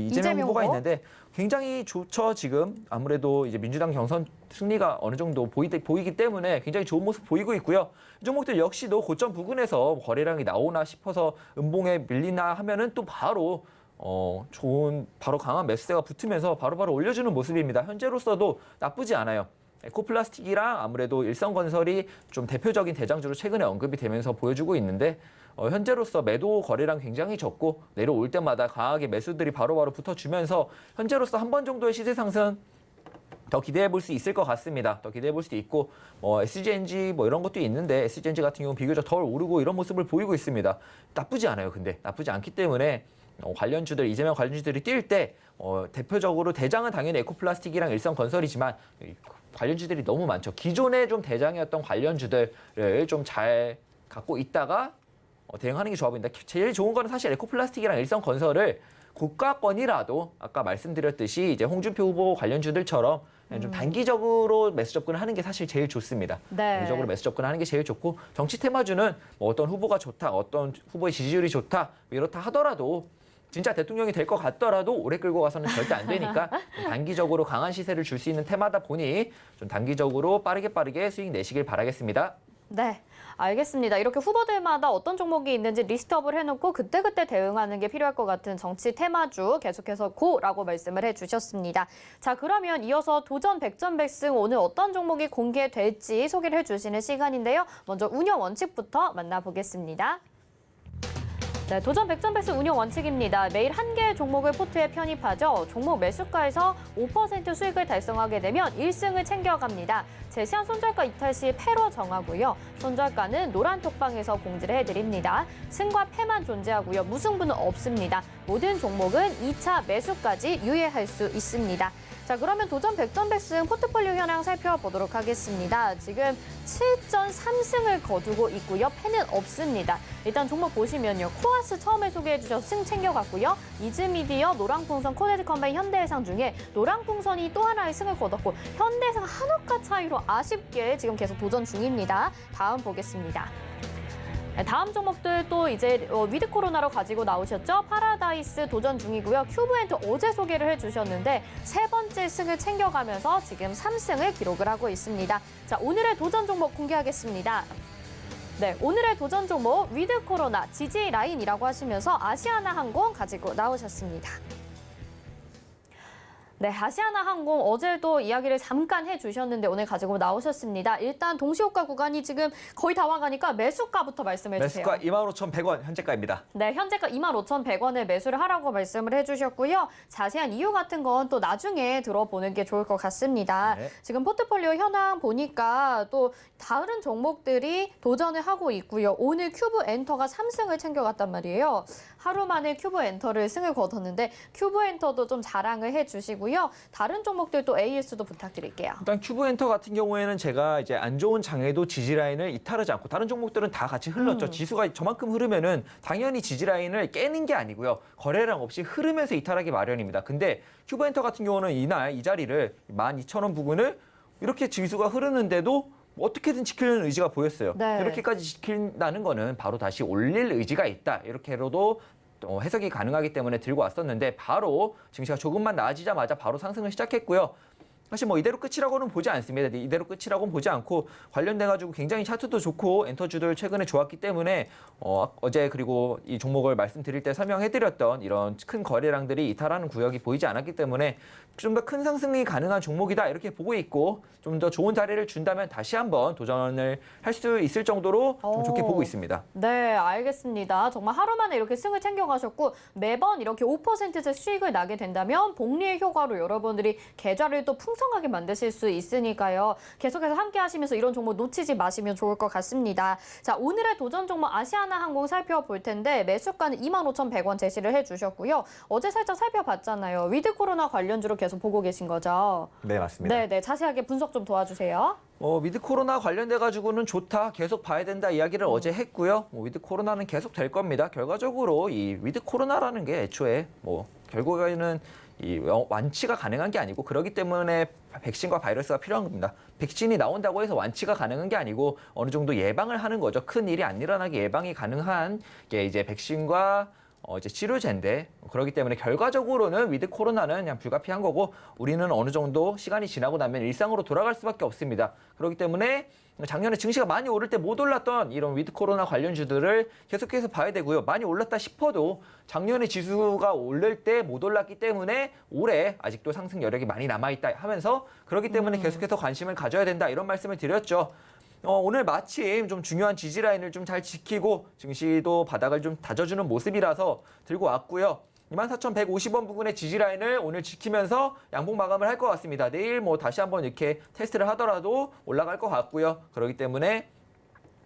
이재명 후보가 있는데 굉장히 좋죠. 지금 아무래도 이제 민주당 경선 승리가 어느 정도 보이기 때문에 굉장히 좋은 모습 보이고 있고요. 이 종목들 역시도 고점 부근에서 거래량이 나오나 싶어서 음봉에 밀리나 하면은 또 바로 바로 강한 매수세가 붙으면서 바로바로 올려주는 모습입니다. 현재로서도 나쁘지 않아요. 에코플라스틱이랑 아무래도 일성건설이 좀 대표적인 대장주로 최근에 언급이 되면서 보여주고 있는데 현재로서 매도 거래량 굉장히 적고 내려올 때마다 강하게 매수들이 바로바로 붙어주면서 현재로서 한 번 정도의 시세 상승 더 기대해 볼 수 있을 것 같습니다. 더 기대해 볼 수도 있고 SGNG 이런 것도 있는데 SGNG 같은 경우는 비교적 덜 오르고 이런 모습을 보이고 있습니다. 나쁘지 않아요. 근데 나쁘지 않기 때문에 이재명 관련주들이 뛸 때 대표적으로 대장은 당연히 에코플라스틱이랑 일성건설이지만 관련주들이 너무 많죠. 기존에 좀 대장이었던 관련주들을 좀 잘 갖고 있다가 대응하는 게 좋아 보인다. 제일 좋은 거는 사실 에코플라스틱이랑 일성건설을 고가권이라도 아까 말씀드렸듯이 이제 홍준표 후보 관련주들처럼 좀 단기적으로 매수 접근을 하는 게 사실 제일 좋습니다. 단기적으로 매수 접근하는 게 제일 좋고 정치 테마주는 어떤 후보가 좋다, 어떤 후보의 지지율이 좋다 이렇다 하더라도 진짜 대통령이 될 것 같더라도 오래 끌고 가서는 절대 안 되니까 단기적으로 강한 시세를 줄 수 있는 테마다 보니 좀 단기적으로 빠르게 수익 내시길 바라겠습니다. 네, 알겠습니다. 이렇게 후보들마다 어떤 종목이 있는지 리스트업을 해놓고 그때그때 대응하는 게 필요할 것 같은 정치 테마주 계속해서 고라고 말씀을 해주셨습니다. 자, 그러면 이어서 도전 백전백승 오늘 어떤 종목이 공개될지 소개를 해주시는 시간인데요. 먼저 운영 원칙부터 만나보겠습니다. 네, 도전 백전백승 운영 원칙입니다. 매일 한 개의 종목을 포트에 편입하죠. 종목 매수가에서 5% 수익을 달성하게 되면 1승을 챙겨갑니다. 제시한 손절가 이탈 시 패로 정하고요. 손절가는 노란 톡방에서 공지를 해드립니다. 승과 패만 존재하고요. 무승부는 없습니다. 모든 종목은 2차 매수까지 유예할 수 있습니다. 자, 그러면 도전 백전백승 포트폴리오 현황 살펴보도록 하겠습니다. 지금 7전 3승을 거두고 있고요. 패는 없습니다. 일단 종목 보시면요. 코아스 처음에 소개해 주셔서 승 챙겨갔고요. 이즈미디어, 노랑풍선, 코네드컴바인, 현대해상 중에 노랑풍선이 또 하나의 승을 거뒀고 현대해상 한옥가 차이로 아쉽게 지금 계속 도전 중입니다. 다음 보겠습니다. 다음 종목들 또 이제 위드 코로나로 가지고 나오셨죠. 파라다이스 도전 중이고요. 큐브엔터 어제 소개를 해주셨는데 세 번째 승을 챙겨가면서 지금 3승을 기록을 하고 있습니다. 자, 오늘의 도전 종목 공개하겠습니다. 네, 오늘의 도전 종목 위드 코로나 GJ 라인이라고 하시면서 아시아나항공 가지고 나오셨습니다. 네, 아시아나항공 어제도 이야기를 잠깐 해주셨는데 오늘 가지고 나오셨습니다. 일단 동시호가 구간이 지금 거의 다 와가니까 매수가부터 말씀해 주세요. 매수가 25,100원 현재가입니다. 네, 현재가 25,100원에 매수를 하라고 말씀을 해주셨고요. 자세한 이유 같은 건 또 나중에 들어보는 게 좋을 것 같습니다. 네. 지금 포트폴리오 현황 보니까 또 다른 종목들이 도전을 하고 있고요. 오늘 큐브 엔터가 3승을 챙겨갔단 말이에요. 하루 만에 큐브 엔터를 승을 거뒀는데 큐브 엔터도 좀 자랑을 해주시고요. 다른 종목들도 AS도 부탁드릴게요. 일단 큐브엔터 같은 경우에는 제가 이제 안 좋은 장에도 지지라인을 이탈하지 않고 다른 종목들은 다 같이 흘렀죠. 지수가 저만큼 흐르면은 당연히 지지라인을 깨는 게 아니고요. 거래량 없이 흐르면서 이탈하기 마련입니다. 근데 큐브엔터 같은 경우는 이날 이 자리를 12,000원 부근을 이렇게 지수가 흐르는데도 어떻게든 지키려는 의지가 보였어요. 네. 이렇게까지 지킨다는 거는 바로 다시 올릴 의지가 있다. 이렇게로도 해석이 가능하기 때문에 들고 왔었는데 바로 증시가 조금만 나아지자마자 바로 상승을 시작했고요. 사실 뭐 이대로 끝이라고는 보지 않습니다. 이대로 끝이라고는 보지 않고 관련돼가지고 굉장히 차트도 좋고 엔터주들 최근에 좋았기 때문에 어제 그리고 이 종목을 말씀드릴 때 설명해드렸던 이런 큰 거래량들이 이탈하는 구역이 보이지 않았기 때문에 좀 더 큰 상승이 가능한 종목이다 이렇게 보고 있고 좀 더 좋은 자리를 준다면 다시 한번 도전을 할 수 있을 정도로 좀 좋게 보고 있습니다. 네, 알겠습니다. 정말 하루 만에 이렇게 승을 챙겨가셨고 매번 이렇게 5%의 수익을 나게 된다면 복리의 효과로 여러분들이 계좌를 또 풍성하게 만드실 수 있으니까요. 계속해서 함께 하시면서 이런 종목 놓치지 마시면 좋을 것 같습니다. 자, 오늘의 도전 종목 아시아나항공 살펴볼 텐데 매수가는 25,100원 제시를 해주셨고요. 어제 살짝 살펴봤잖아요. 위드 코로나 관련주로 계속 보고 계신 거죠? 네, 맞습니다. 네, 자세하게 분석 좀 도와주세요. 위드 코로나 관련돼가지고는 좋다, 계속 봐야 된다 이야기를 어제 했고요. 위드 코로나는 계속 될 겁니다. 결과적으로 이 위드 코로나라는 게 애초에 결국에는 이 완치가 가능한 게 아니고 그렇기 때문에 백신과 바이러스가 필요한 겁니다. 백신이 나온다고 해서 완치가 가능한 게 아니고 어느 정도 예방을 하는 거죠. 큰 일이 안 일어나게 예방이 가능한 게 이제 백신과 이제 치료제인데 그렇기 때문에 결과적으로는 위드 코로나는 그냥 불가피한 거고 우리는 어느 정도 시간이 지나고 나면 일상으로 돌아갈 수밖에 없습니다. 그렇기 때문에 작년에 증시가 많이 오를 때 못 올랐던 이런 위드 코로나 관련주들을 계속해서 봐야 되고요. 많이 올랐다 싶어도 작년에 지수가 오를 때 못 올랐기 때문에 올해 아직도 상승 여력이 많이 남아있다 하면서 그렇기 때문에 계속해서 관심을 가져야 된다 이런 말씀을 드렸죠. 오늘 마침 좀 중요한 지지라인을 좀 잘 지키고 증시도 바닥을 좀 다져주는 모습이라서 들고 왔고요. 24,150원 부근의 지지라인을 오늘 지키면서 양봉 마감을 할 것 같습니다. 내일 다시 한번 이렇게 테스트를 하더라도 올라갈 것 같고요. 그렇기 때문에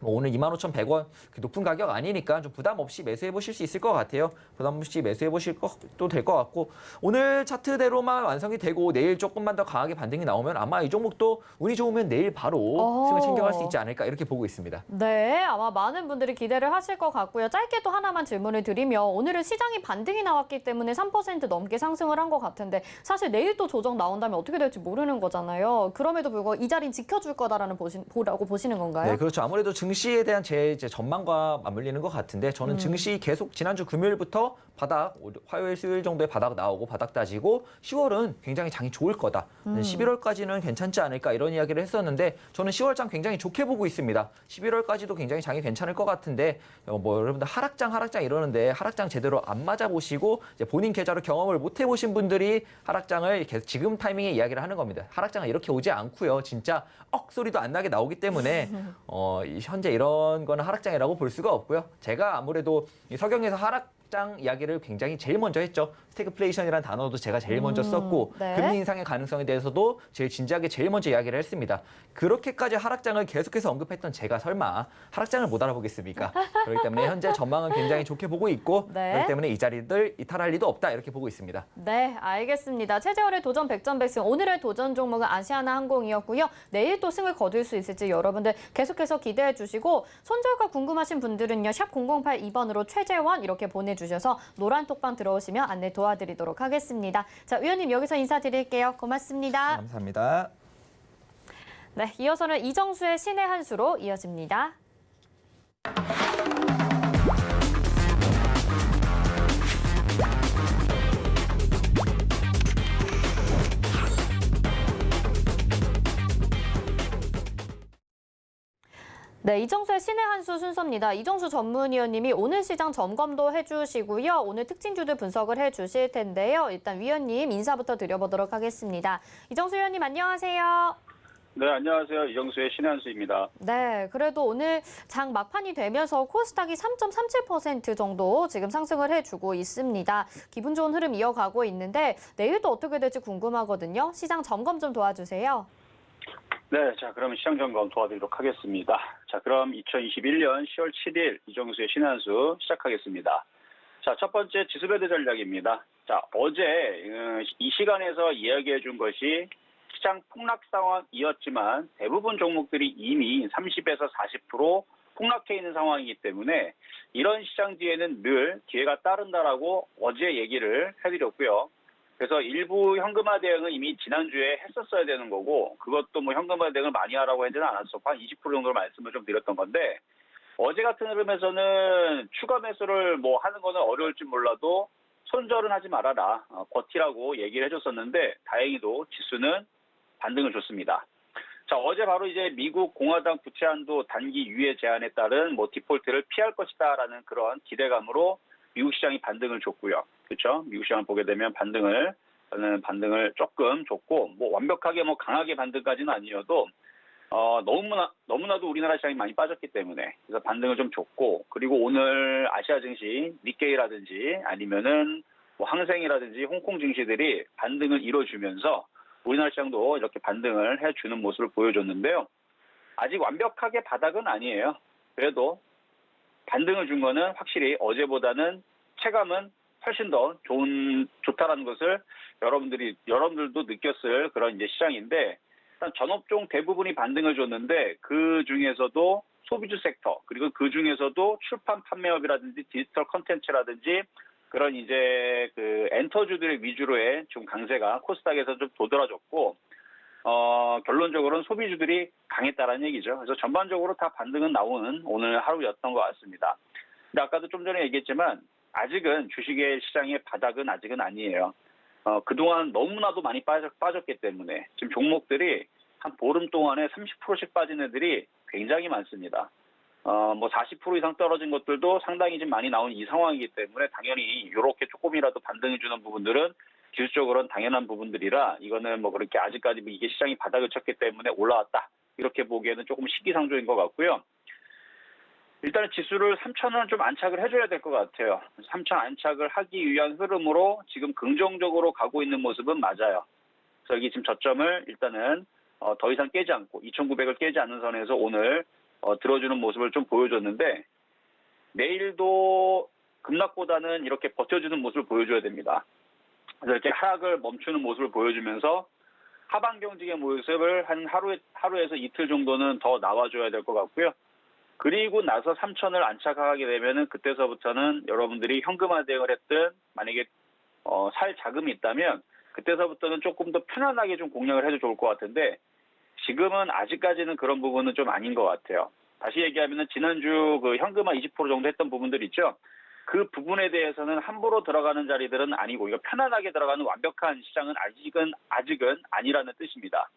오늘 25,100원 높은 가격 아니니까 좀 부담 없이 매수해 보실 수 있을 것 것같아요. 부담 없이 매수해 보실 것도 될 것 같고 오늘 차트대로만 완성이 되고 내일 조금만 더 강하게 반등이 나오면 아마 이 종목도 운이 좋으면 내일 바로 승을 챙겨갈 수 있지 않을까 이렇게 보고 있습니다. 네, 아마 많은 분들이 기대를 하실 것 같고요. 짧게 또 하나만 질문을 드리면 오늘은 시장이 반등이 나왔기 때문에 3% 넘게 상승을 한 것 같은데 사실 내일 또 조정 나온다면 어떻게 될지 모르는 거잖아요. 그럼에도 불구하고 이 자리는 지켜줄 거다라는 보라고 보시는 건가요? 네, 그렇죠. 아무래도 증시 증시에 대한 제 이제 전망과 맞물리는 것 같은데 저는 증시 계속 지난주 금요일부터 바닥, 화요일, 수요일 정도에 바닥 나오고 바닥 따지고 10월은 굉장히 장이 좋을 거다. 11월까지는 괜찮지 않을까 이런 이야기를 했었는데 저는 10월장 굉장히 좋게 보고 있습니다. 11월까지도 굉장히 장이 괜찮을 것 같은데 뭐 여러분들 하락장 이러는데 하락장 제대로 안 맞아보시고 이제 본인 계좌로 경험을 못 해보신 분들이 하락장을 계속 지금 타이밍에 이야기를 하는 겁니다. 하락장은 이렇게 오지 않고요. 진짜 소리도 안 나게 나오기 때문에 현재 이런 거는 하락장이라고 볼 수가 없고요. 제가 아무래도 이 서경에서 하락장 이야기를 굉장히 제일 먼저 했죠. 스태그플레이션이라는 단어도 제가 제일 먼저 썼고 네. 금리 인상의 가능성에 대해서도 제일 진지하게 제일 먼저 이야기를 했습니다. 그렇게까지 하락장을 계속해서 언급했던 제가 설마 하락장을 못 알아보겠습니까? 그렇기 때문에 현재 전망은 굉장히 좋게 보고 있고 네. 그렇기 때문에 이 자리들 이탈할 리도 없다 이렇게 보고 있습니다. 네, 알겠습니다. 최재월의 도전 100전100승. 오늘의 도전 종목은 아시아나항공이었고요. 내일 또 승을 거둘 수 있을지 여러분들 계속해서 기대해 주시고 손절가 궁금하신 분들은요. 샵 0082번으로 최재원 이렇게 보내주셔서 노란 톡방 들어오시면 안내 도와드리도록 하겠습니다. 자, 위원님 여기서 인사드릴게요. 고맙습니다. 감사합니다. 네, 이어서는 이정수의 신의 한 수로 이어집니다. 네, 이정수의 신의 한 수 순서입니다. 이정수 전문위원님이 오늘 시장 점검도 해주시고요. 오늘 특징주들 분석을 해주실 텐데요. 일단 위원님 인사부터 드려보도록 하겠습니다. 이정수 위원님 안녕하세요. 네, 안녕하세요. 이정수의 신의 한 수입니다. 네, 그래도 오늘 장 막판이 되면서 코스닥이 3.37% 정도 지금 상승을 해주고 있습니다. 기분 좋은 흐름 이어가고 있는데 내일도 어떻게 될지 궁금하거든요. 시장 점검 좀 도와주세요. 네, 자, 그럼 시장 점검 도와드리도록 하겠습니다. 자, 그럼 2021년 10월 7일 이정수의 신의 한 수 시작하겠습니다. 자, 첫 번째 지수배드 전략입니다. 자, 어제 이 시간에서 이야기해 준 것이 시장 폭락 상황이었지만 대부분 종목들이 이미 30에서 40% 폭락해 있는 상황이기 때문에 이런 시장 뒤에는 늘 기회가 따른다라고 어제 얘기를 해드렸고요. 그래서 일부 현금화 대응은 이미 지난주에 했었어야 되는 거고 그것도 뭐 현금화 대응을 많이 하라고 하지는 않았었고 한 20% 정도로 말씀을 좀 드렸던 건데 어제 같은 흐름에서는 추가 매수를 뭐 하는 거는 어려울지 몰라도 손절은 하지 말아라. 버티라고 얘기를 해줬었는데 다행히도 지수는 반등을 줬습니다. 자, 어제 바로 이제 미국 공화당 부채 한도 단기 유예 제한에 따른 뭐 디폴트를 피할 것이다라는 그런 기대감으로 미국 시장이 반등을 줬고요. 그렇죠? 미국 시장을 보게 되면 반등을 조금 줬고 뭐 완벽하게 뭐 강하게 반등까지는 아니어도 너무나도 우리나라 시장이 많이 빠졌기 때문에 그래서 반등을 좀 줬고 그리고 오늘 아시아 증시 니케이라든지 아니면은 뭐 항생이라든지 홍콩 증시들이 반등을 이뤄주면서 우리나라 시장도 이렇게 반등을 해주는 모습을 보여줬는데요. 아직 완벽하게 바닥은 아니에요. 그래도 반등을 준 거는 확실히 어제보다는 체감은 훨씬 더 좋다라는 것을 여러분들도 느꼈을 그런 이제 시장인데 일단 전업종 대부분이 반등을 줬는데 그 중에서도 소비주 섹터 그리고 그 중에서도 출판 판매업이라든지 디지털 컨텐츠라든지 그런 이제 그 엔터주들의 위주로의 좀 강세가 코스닥에서 좀 도드라졌고 결론적으로는 소비주들이 강했다라는 얘기죠. 그래서 전반적으로 다 반등은 나오는 오늘 하루였던 것 같습니다. 근데 아까도 좀 전에 얘기했지만 아직은 주식의 시장의 바닥은 아직은 아니에요. 그동안 너무나도 많이 빠졌기 때문에 지금 종목들이 한 보름 동안에 30%씩 빠진 애들이 굉장히 많습니다. 뭐 40% 이상 떨어진 것들도 상당히 좀 많이 나온 이 상황이기 때문에 당연히 이렇게 조금이라도 반등해주는 부분들은 기술적으로는 당연한 부분들이라 이거는 뭐 그렇게 아직까지 뭐 이게 시장이 바닥을 쳤기 때문에 올라왔다 이렇게 보기에는 조금 시기상조인 것 같고요. 일단은 지수를 3,000원 좀 안착을 해줘야 될 것 같아요. 3,000 안착을 하기 위한 흐름으로 지금 긍정적으로 가고 있는 모습은 맞아요. 그래서 여기 지금 저점을 일단은 더 이상 깨지 않고 2,900을 깨지 않는 선에서 오늘 들어주는 모습을 좀 보여줬는데 내일도 급락보다는 이렇게 버텨주는 모습을 보여줘야 됩니다. 그래서 이렇게 하락을 멈추는 모습을 보여주면서 하방 경직의 모습을 한 하루에서 이틀 정도는 더 나와줘야 될 것 같고요. 그리고 나서 3,000을 안착하게 되면은 그때서부터는 여러분들이 현금화 대응을 했든 만약에 살 자금이 있다면 그때서부터는 조금 더 편안하게 좀 공략을 해도 좋을 것 같은데 지금은 아직까지는 그런 부분은 좀 아닌 것 같아요. 다시 얘기하면은 지난주 그 현금화 20% 정도 했던 부분들 있죠. 그 부분에 대해서는 함부로 들어가는 자리들은 아니고 이거 편안하게 들어가는 완벽한 시장은 아직은 아니라는 뜻입니다.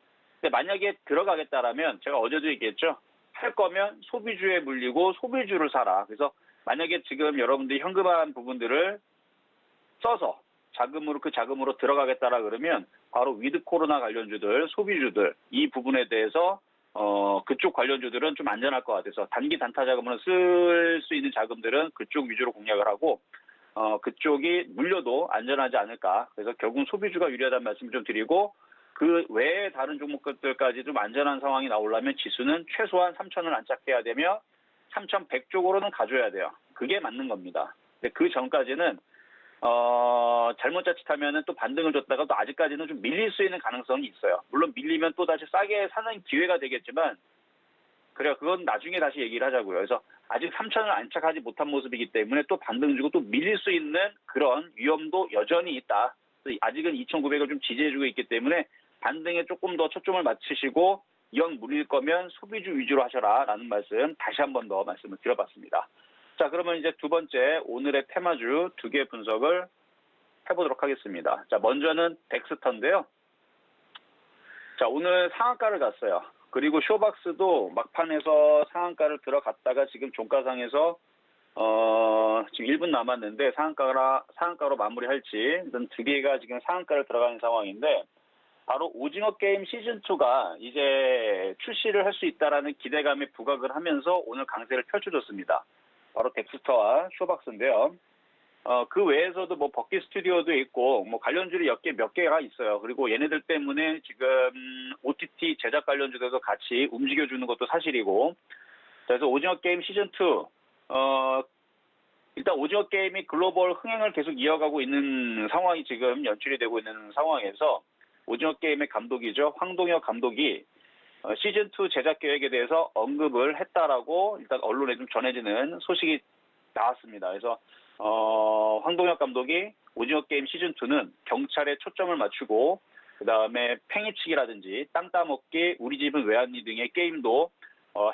근데 만약에 들어가겠다라면 제가 어제도 얘기했죠. 할 거면 소비주에 물리고 소비주를 사라. 그래서 만약에 지금 여러분들이 현금화한 부분들을 써서 그 자금으로 들어가겠다라 그러면 바로 위드 코로나 관련주들, 소비주들 이 부분에 대해서 그쪽 관련주들은 좀 안전할 것 같아서 단기 단타 자금으로 쓸 수 있는 자금들은 그쪽 위주로 공략을 하고 그쪽이 물려도 안전하지 않을까. 그래서 결국은 소비주가 유리하다는 말씀을 좀 드리고 그 외에 다른 종목들까지 좀 안전한 상황이 나오려면 지수는 최소한 3,000을 안착해야 되며 3,100 쪽으로는 가줘야 돼요. 그게 맞는 겁니다. 근데 그 전까지는 잘못 자칫하면은 또 반등을 줬다가 또 아직까지는 좀 밀릴 수 있는 가능성이 있어요. 물론 밀리면 또 다시 싸게 사는 기회가 되겠지만 그래요. 그건 나중에 다시 얘기를 하자고요. 그래서 아직 3,000을 안착하지 못한 모습이기 때문에 또 반등 주고 또 밀릴 수 있는 그런 위험도 여전히 있다. 아직은 2,900을 좀 지지해주고 있기 때문에 반등에 조금 더 초점을 맞추시고 영 물릴 거면 소비주 위주로 하셔라라는 말씀 다시 한 번 더 말씀을 드려봤습니다. 자, 그러면 이제 두 번째 오늘의 테마주 두 개 분석을 해보도록 하겠습니다. 자, 먼저는 덱스터인데요. 자, 오늘 상한가를 갔어요. 그리고 쇼박스도 막판에서 상한가를 들어갔다가 지금 종가상에서 지금 1분 남았는데 상한가로 마무리할지 일단 두 개가 지금 상한가를 들어가는 상황인데 바로 오징어 게임 시즌2가 이제 출시를 할 수 있다라는 기대감에 부각을 하면서 오늘 강세를 펼쳐줬습니다. 바로 덱스터와 쇼박스인데요. 그 외에서도 뭐 버킷 스튜디오도 있고 뭐 관련주들이 몇 개가 있어요. 그리고 얘네들 때문에 지금 OTT 제작 관련주들도 같이 움직여주는 것도 사실이고 그래서 오징어 게임 시즌2 일단 오징어 게임이 글로벌 흥행을 계속 이어가고 있는 상황이 지금 연출이 되고 있는 상황에서 오징어 게임의 감독이죠. 황동혁 감독이 시즌2 제작 계획에 대해서 언급을 했다라고 일단 언론에 좀 전해지는 소식이 나왔습니다. 그래서 황동혁 감독이 오징어 게임 시즌2는 경찰에 초점을 맞추고 그다음에 팽이치기라든지 땅 따먹기, 우리 집은 외환리 등의 게임도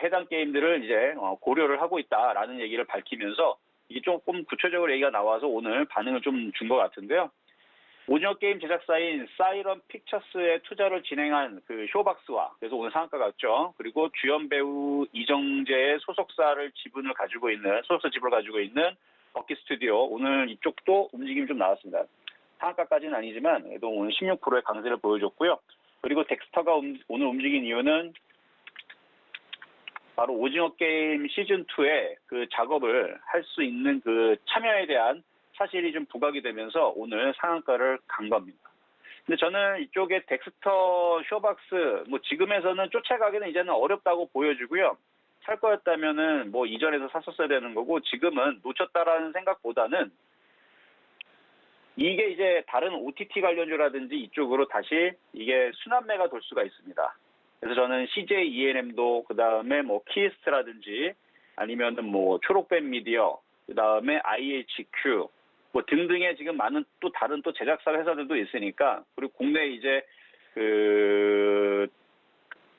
해당 게임들을 이제 고려를 하고 있다라는 얘기를 밝히면서 이게 조금 구체적으로 얘기가 나와서 오늘 반응을 좀 준 것 같은데요. 오징어 게임 제작사인 사이런 픽처스에 투자를 진행한 그 쇼박스와 그래서 오늘 상한가 갔죠. 그리고 주연 배우 이정재의 소속사 지분을 가지고 있는 버킷 스튜디오 오늘 이쪽도 움직임이 좀 나왔습니다. 상한가까지는 아니지만 그래도 오늘 16%의 강세를 보여줬고요. 그리고 덱스터가 오늘 움직인 이유는 바로 오징어 게임 시즌2의 그 작업을 할 수 있는 그 참여에 대한 사실이 좀 부각이 되면서 오늘 상한가를 간 겁니다. 근데 저는 이쪽에 덱스터, 쇼박스, 뭐 지금에서는 쫓아가기는 이제는 어렵다고 보여지고요. 살 거였다면은 뭐 이전에서 샀었어야 되는 거고 지금은 놓쳤다라는 생각보다는 이게 이제 다른 OTT 관련주라든지 이쪽으로 다시 이게 순환매가 돌 수가 있습니다. 그래서 저는 CJ ENM도 그 다음에 뭐 키스트라든지 아니면은 뭐 초록뱀 미디어 그 다음에 IHQ 뭐 등등의 지금 많은 또 다른 또 제작사 회사들도 있으니까 그리고 국내 이제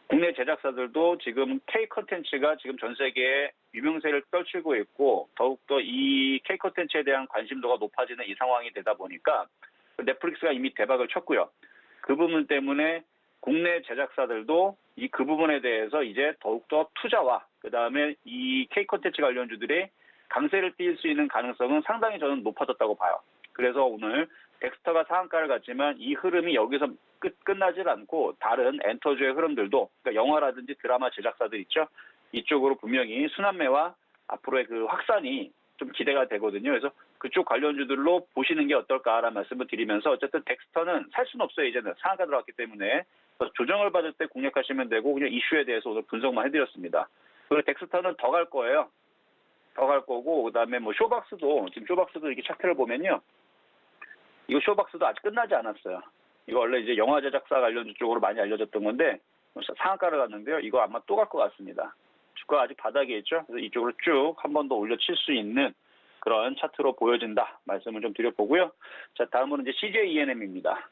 국내 제작사들도 지금 K 컨텐츠가 지금 전 세계에 유명세를 떨치고 있고 더욱더 이 K 컨텐츠에 대한 관심도가 높아지는 이 상황이 되다 보니까 넷플릭스가 이미 대박을 쳤고요. 그 부분 때문에 국내 제작사들도 그 부분에 대해서 이제 더욱더 투자와 그 다음에 이 K 컨텐츠 관련주들이 강세를 띌 수 있는 가능성은 상당히 저는 높아졌다고 봐요. 그래서 오늘 덱스터가 상한가를 갔지만 이 흐름이 여기서 끝나질 않고 다른 엔터주의 흐름들도 그러니까 영화라든지 드라마 제작사들 있죠. 이쪽으로 분명히 순환매와 앞으로의 그 확산이 좀 기대가 되거든요. 그래서 그쪽 관련주들로 보시는 게 어떨까라는 말씀을 드리면서 어쨌든 덱스터는 살 수는 없어요. 이제는 상한가 들어갔기 때문에 조정을 받을 때 공략하시면 되고 그냥 이슈에 대해서 오늘 분석만 해드렸습니다. 그리고 덱스터는 더 갈 거예요. 더 갈 거고 그다음에 뭐 쇼박스도 지금 쇼박스도 이렇게 차트를 보면요. 이거 쇼박스도 아직 끝나지 않았어요. 이거 원래 이제 영화 제작사 관련 쪽으로 많이 알려졌던 건데 상한가를 갔는데요. 이거 아마 또 갈 것 같습니다. 주가 아직 바닥에 있죠. 그래서 이쪽으로 쭉 한 번 더 올려칠 수 있는 그런 차트로 보여진다 말씀을 좀 드려보고요. 자, 다음으로 이제 CJ ENM입니다.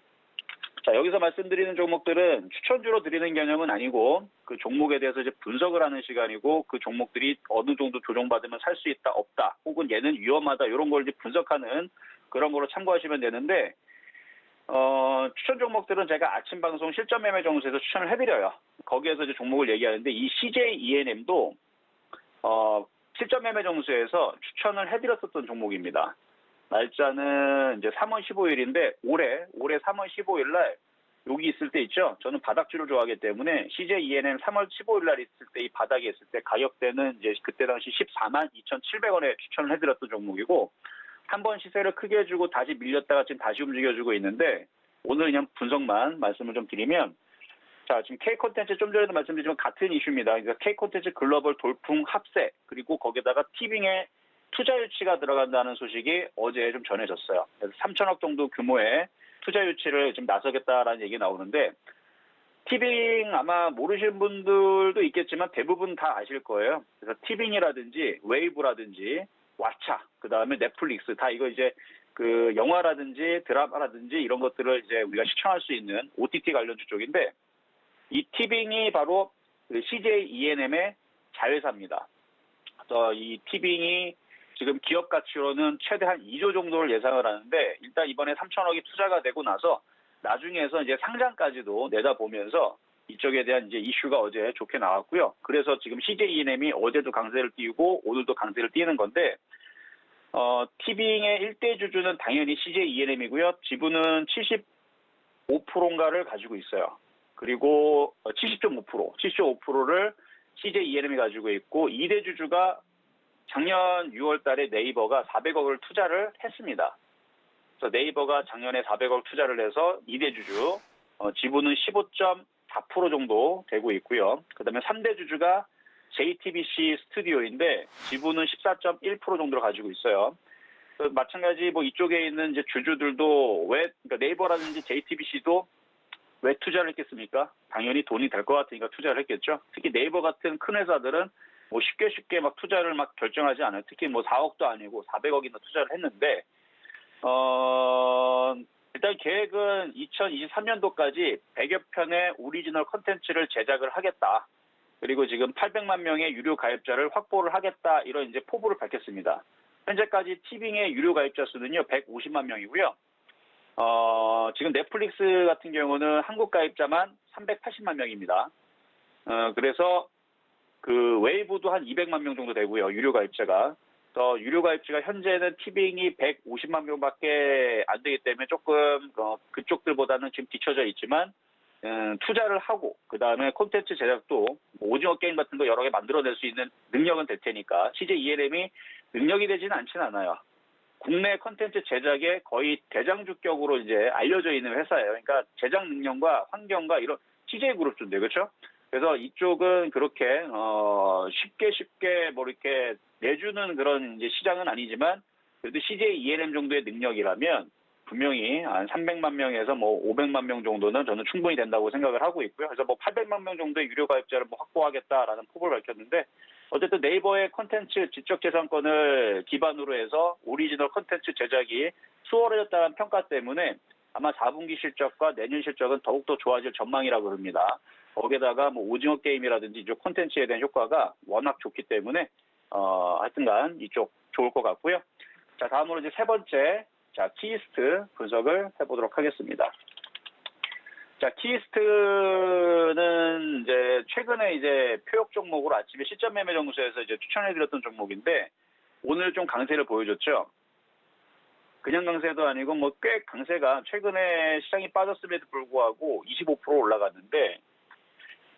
자, 여기서 말씀드리는 종목들은 추천주로 드리는 개념은 아니고 그 종목에 대해서 이제 분석을 하는 시간이고 그 종목들이 어느 정도 조정받으면 살 수 있다, 없다, 혹은 얘는 위험하다 이런 걸 이제 분석하는 그런 거로 참고하시면 되는데 추천 종목들은 제가 아침 방송 실전 매매 정수에서 추천을 해드려요. 거기에서 이제 종목을 얘기하는데 이 CJ ENM도 실전 매매 정수에서 추천을 해드렸었던 종목입니다. 날짜는 이제 3월 15일인데 올해 3월 15일 날 여기 있을 때 있죠. 저는 바닥주를 좋아하기 때문에 CJ ENM 3월 15일 날 있을 때 이 바닥에 있을 때 가격대는 이제 그때 당시 142,700원에 추천을 해드렸던 종목이고 한번 시세를 크게 해주고 다시 밀렸다가 지금 다시 움직여주고 있는데 오늘 그냥 분석만 말씀을 좀 드리면 자, 지금 K콘텐츠 좀 전에도 말씀드렸지만 같은 이슈입니다. 그러니까 K콘텐츠 글로벌 돌풍 합세 그리고 거기다가 티빙의 투자 유치가 들어간다는 소식이 어제 좀 전해졌어요. 그래서 3천억 정도 규모의 투자 유치를 지금 나서겠다라는 얘기 나오는데 티빙 아마 모르시는 분들도 있겠지만 대부분 다 아실 거예요. 그래서 티빙이라든지 웨이브라든지 왓챠 그다음에 넷플릭스 다 이거 이제 그 영화라든지 드라마라든지 이런 것들을 이제 우리가 시청할 수 있는 OTT 관련주 쪽인데 이 티빙이 바로 그 CJ ENM의 자회사입니다. 그래서 이 티빙이 지금 기업 가치로는 최대 한 2조 정도를 예상을 하는데 일단 이번에 3천억이 투자가 되고 나서 나중에서 이제 상장까지도 내다보면서 이쪽에 대한 이제 이슈가 어제 좋게 나왔고요. 그래서 지금 CJ ENM이 어제도 강세를 띄우고 오늘도 강세를 띄는 건데 티빙의 1대 주주는 당연히 CJ ENM이고요. 지분은 75%인가를 가지고 있어요. 그리고 70.5%를 CJ ENM이 가지고 있고 2대 주주가 작년 6월 달에 네이버가 400억을 투자를 했습니다. 그래서 네이버가 작년에 400억 투자를 해서 2대 주주 지분은 15.4% 정도 되고 있고요. 그다음에 3대 주주가 JTBC 스튜디오인데 지분은 14.1% 정도를 가지고 있어요. 마찬가지 뭐 이쪽에 있는 이제 주주들도 그러니까 네이버라든지 JTBC도 왜 투자를 했겠습니까? 당연히 돈이 될 것 같으니까 투자를 했겠죠. 특히 네이버 같은 큰 회사들은 뭐 쉽게 막 투자를 막 결정하지 않아요. 특히 뭐 4억도 아니고 400억이나 투자를 했는데 일단 계획은 2023년도까지 100여 편의 오리지널 콘텐츠를 제작을 하겠다. 그리고 지금 800만 명의 유료 가입자를 확보를 하겠다. 이런 이제 포부를 밝혔습니다. 현재까지 티빙의 유료 가입자 수는요 150만 명이고요. 지금 넷플릭스 같은 경우는 한국 가입자만 380만 명입니다. 그래서 그 웨이브도 한 200만 명 정도 되고요. 유료 가입자가. 유료 가입자가 현재는 티빙이 150만 명밖에 안 되기 때문에 조금 그쪽들보다는 지금 뒤쳐져 있지만 투자를 하고 그다음에 콘텐츠 제작도 오징어 게임 같은 거 여러 개 만들어낼 수 있는 능력은 될 테니까 CJ ENM이 능력이 되지는 않진 않아요. 국내 콘텐츠 제작에 거의 대장주격으로 이제 알려져 있는 회사예요. 그러니까 제작 능력과 환경과 이런 CJ그룹인데 그렇죠? 그래서 이쪽은 그렇게 쉽게 뭐 이렇게 내주는 그런 이제 시장은 아니지만 그래도 CJ ENM 정도의 능력이라면 분명히 한 300만 명에서 뭐 500만 명 정도는 저는 충분히 된다고 생각을 하고 있고요. 그래서 뭐 800만 명 정도의 유료 가입자를 뭐 확보하겠다라는 포부를 밝혔는데 어쨌든 네이버의 콘텐츠 지적재산권을 기반으로 해서 오리지널 콘텐츠 제작이 수월해졌다는 평가 때문에 아마 4분기 실적과 내년 실적은 더욱더 좋아질 전망이라고 합니다. 거기에다가 뭐 오징어 게임이라든지 이쪽 콘텐츠에 대한 효과가 워낙 좋기 때문에 하여튼간 이쪽 좋을 것 같고요. 자, 다음으로 이제 세 번째 키이스트 분석을 해보도록 하겠습니다. 자, 키이스트는 이제 최근에 이제 표역 종목으로 아침에 시점 매매 정수에서 이제 추천해드렸던 종목인데 오늘 좀 강세를 보여줬죠. 그냥 강세도 아니고 뭐 꽤 강세가 최근에 시장이 빠졌음에도 불구하고 25% 올라갔는데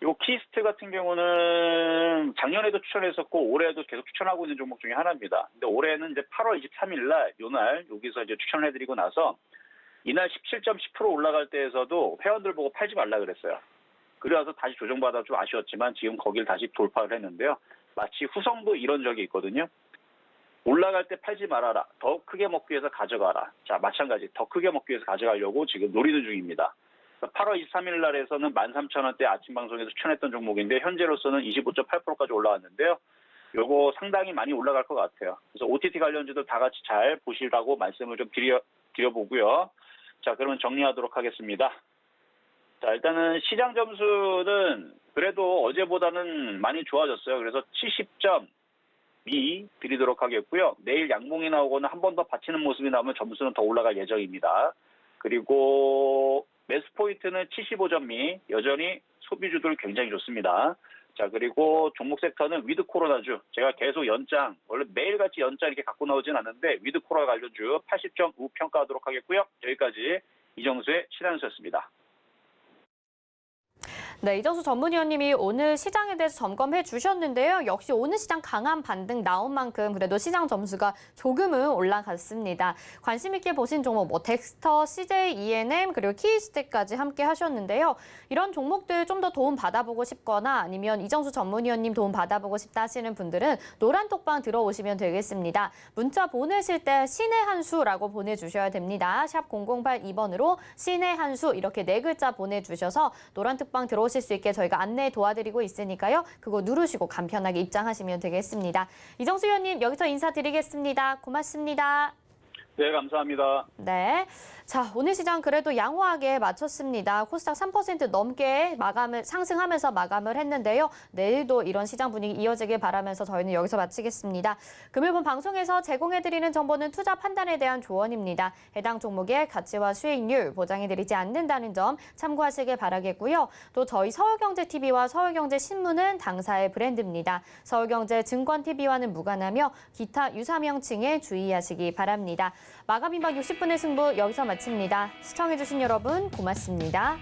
이 키이스트 같은 경우는 작년에도 추천했었고 올해도 계속 추천하고 있는 종목 중에 하나입니다. 근데 올해는 이제 8월 23일 날 요날 여기서 이제 추천해드리고 나서 이날 17.10% 올라갈 때에서도 회원들 보고 팔지 말라 그랬어요. 그래서 다시 조정받아 좀 아쉬웠지만 지금 거길 다시 돌파를 했는데요. 마치 후성도 이런 적이 있거든요. 올라갈 때 팔지 말아라. 더 크게 먹기 위해서 가져가라. 자, 마찬가지 더 크게 먹기 위해서 가져가려고 지금 노리는 중입니다. 8월 23일 날에서는 13,000원대 아침 방송에서 추천했던 종목인데 현재로서는 25.8%까지 올라왔는데요. 요거 상당히 많이 올라갈 것 같아요. 그래서 OTT 관련주도 다 같이 잘 보시라고 말씀을 좀 드려보고요. 자, 그러면 정리하도록 하겠습니다. 자, 일단은 시장 점수는 그래도 어제보다는 많이 좋아졌어요. 그래서 70.2 드리도록 하겠고요. 내일 양봉이 나오거나 한 번 더 받치는 모습이 나오면 점수는 더 올라갈 예정입니다. 그리고 매수 포인트는 75.2, 여전히 소비주들 굉장히 좋습니다. 자, 그리고 종목 섹터는 위드 코로나주. 제가 계속 연장, 원래 매일같이 연장 이렇게 갖고 나오진 않는데 위드 코로나 관련주 80.5 평가하도록 하겠고요. 여기까지 이정수의 신한수였습니다. 네, 이정수 전문위원님이 오늘 시장에 대해서 점검해 주셨는데요. 역시 오늘 시장 강한 반등 나온 만큼 그래도 시장 점수가 조금은 올라갔습니다. 관심 있게 보신 종목 뭐 덱스터, CJ ENM 그리고 키스텍까지 함께 하셨는데요. 이런 종목들 좀 더 도움 받아보고 싶거나 아니면 이정수 전문위원님 도움 받아보고 싶다 하시는 분들은 노란 톡방 들어오시면 되겠습니다. 문자 보내실 때 신의 한 수라고 보내주셔야 됩니다. 샵 0082번으로 신의 한 수 이렇게 4글자 보내주셔서 노란 톡방 들어오실 수 있게 저희가 안내 도와드리고 있으니까요. 그거 누르시고 간편하게 입장하시면 되겠습니다. 이정수 위원님 여기서 인사드리겠습니다. 고맙습니다. 네, 감사합니다. 네. 자, 오늘 시장 그래도 양호하게 마쳤습니다. 코스닥 3% 넘게 상승하면서 마감을 했는데요. 내일도 이런 시장 분위기 이어지길 바라면서 저희는 여기서 마치겠습니다. 금요일본 방송에서 제공해드리는 정보는 투자 판단에 대한 조언입니다. 해당 종목의 가치와 수익률 보장해드리지 않는다는 점 참고하시길 바라겠고요. 또 저희 서울경제TV와 서울경제신문은 당사의 브랜드입니다. 서울경제증권TV와는 무관하며 기타 유사명칭에 주의하시기 바랍니다. 마감 임박 60분의 승부 여기서 마칩니다. 시청해주신 여러분 고맙습니다.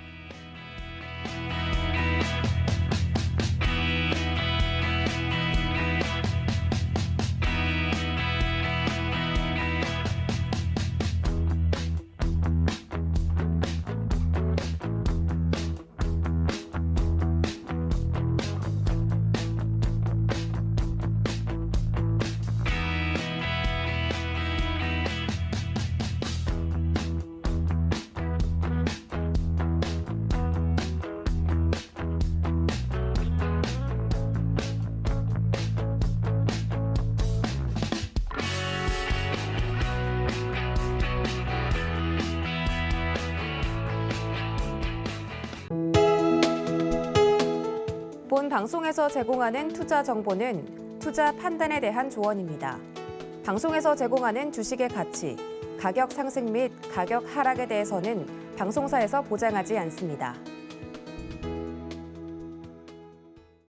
본 방송에서 제공하는 투자 정보는 투자 판단에 대한 조언입니다. 방송에서 제공하는 주식의 가치, 가격 상승 및 가격 하락에 대해서는 방송사에서 보장하지 않습니다.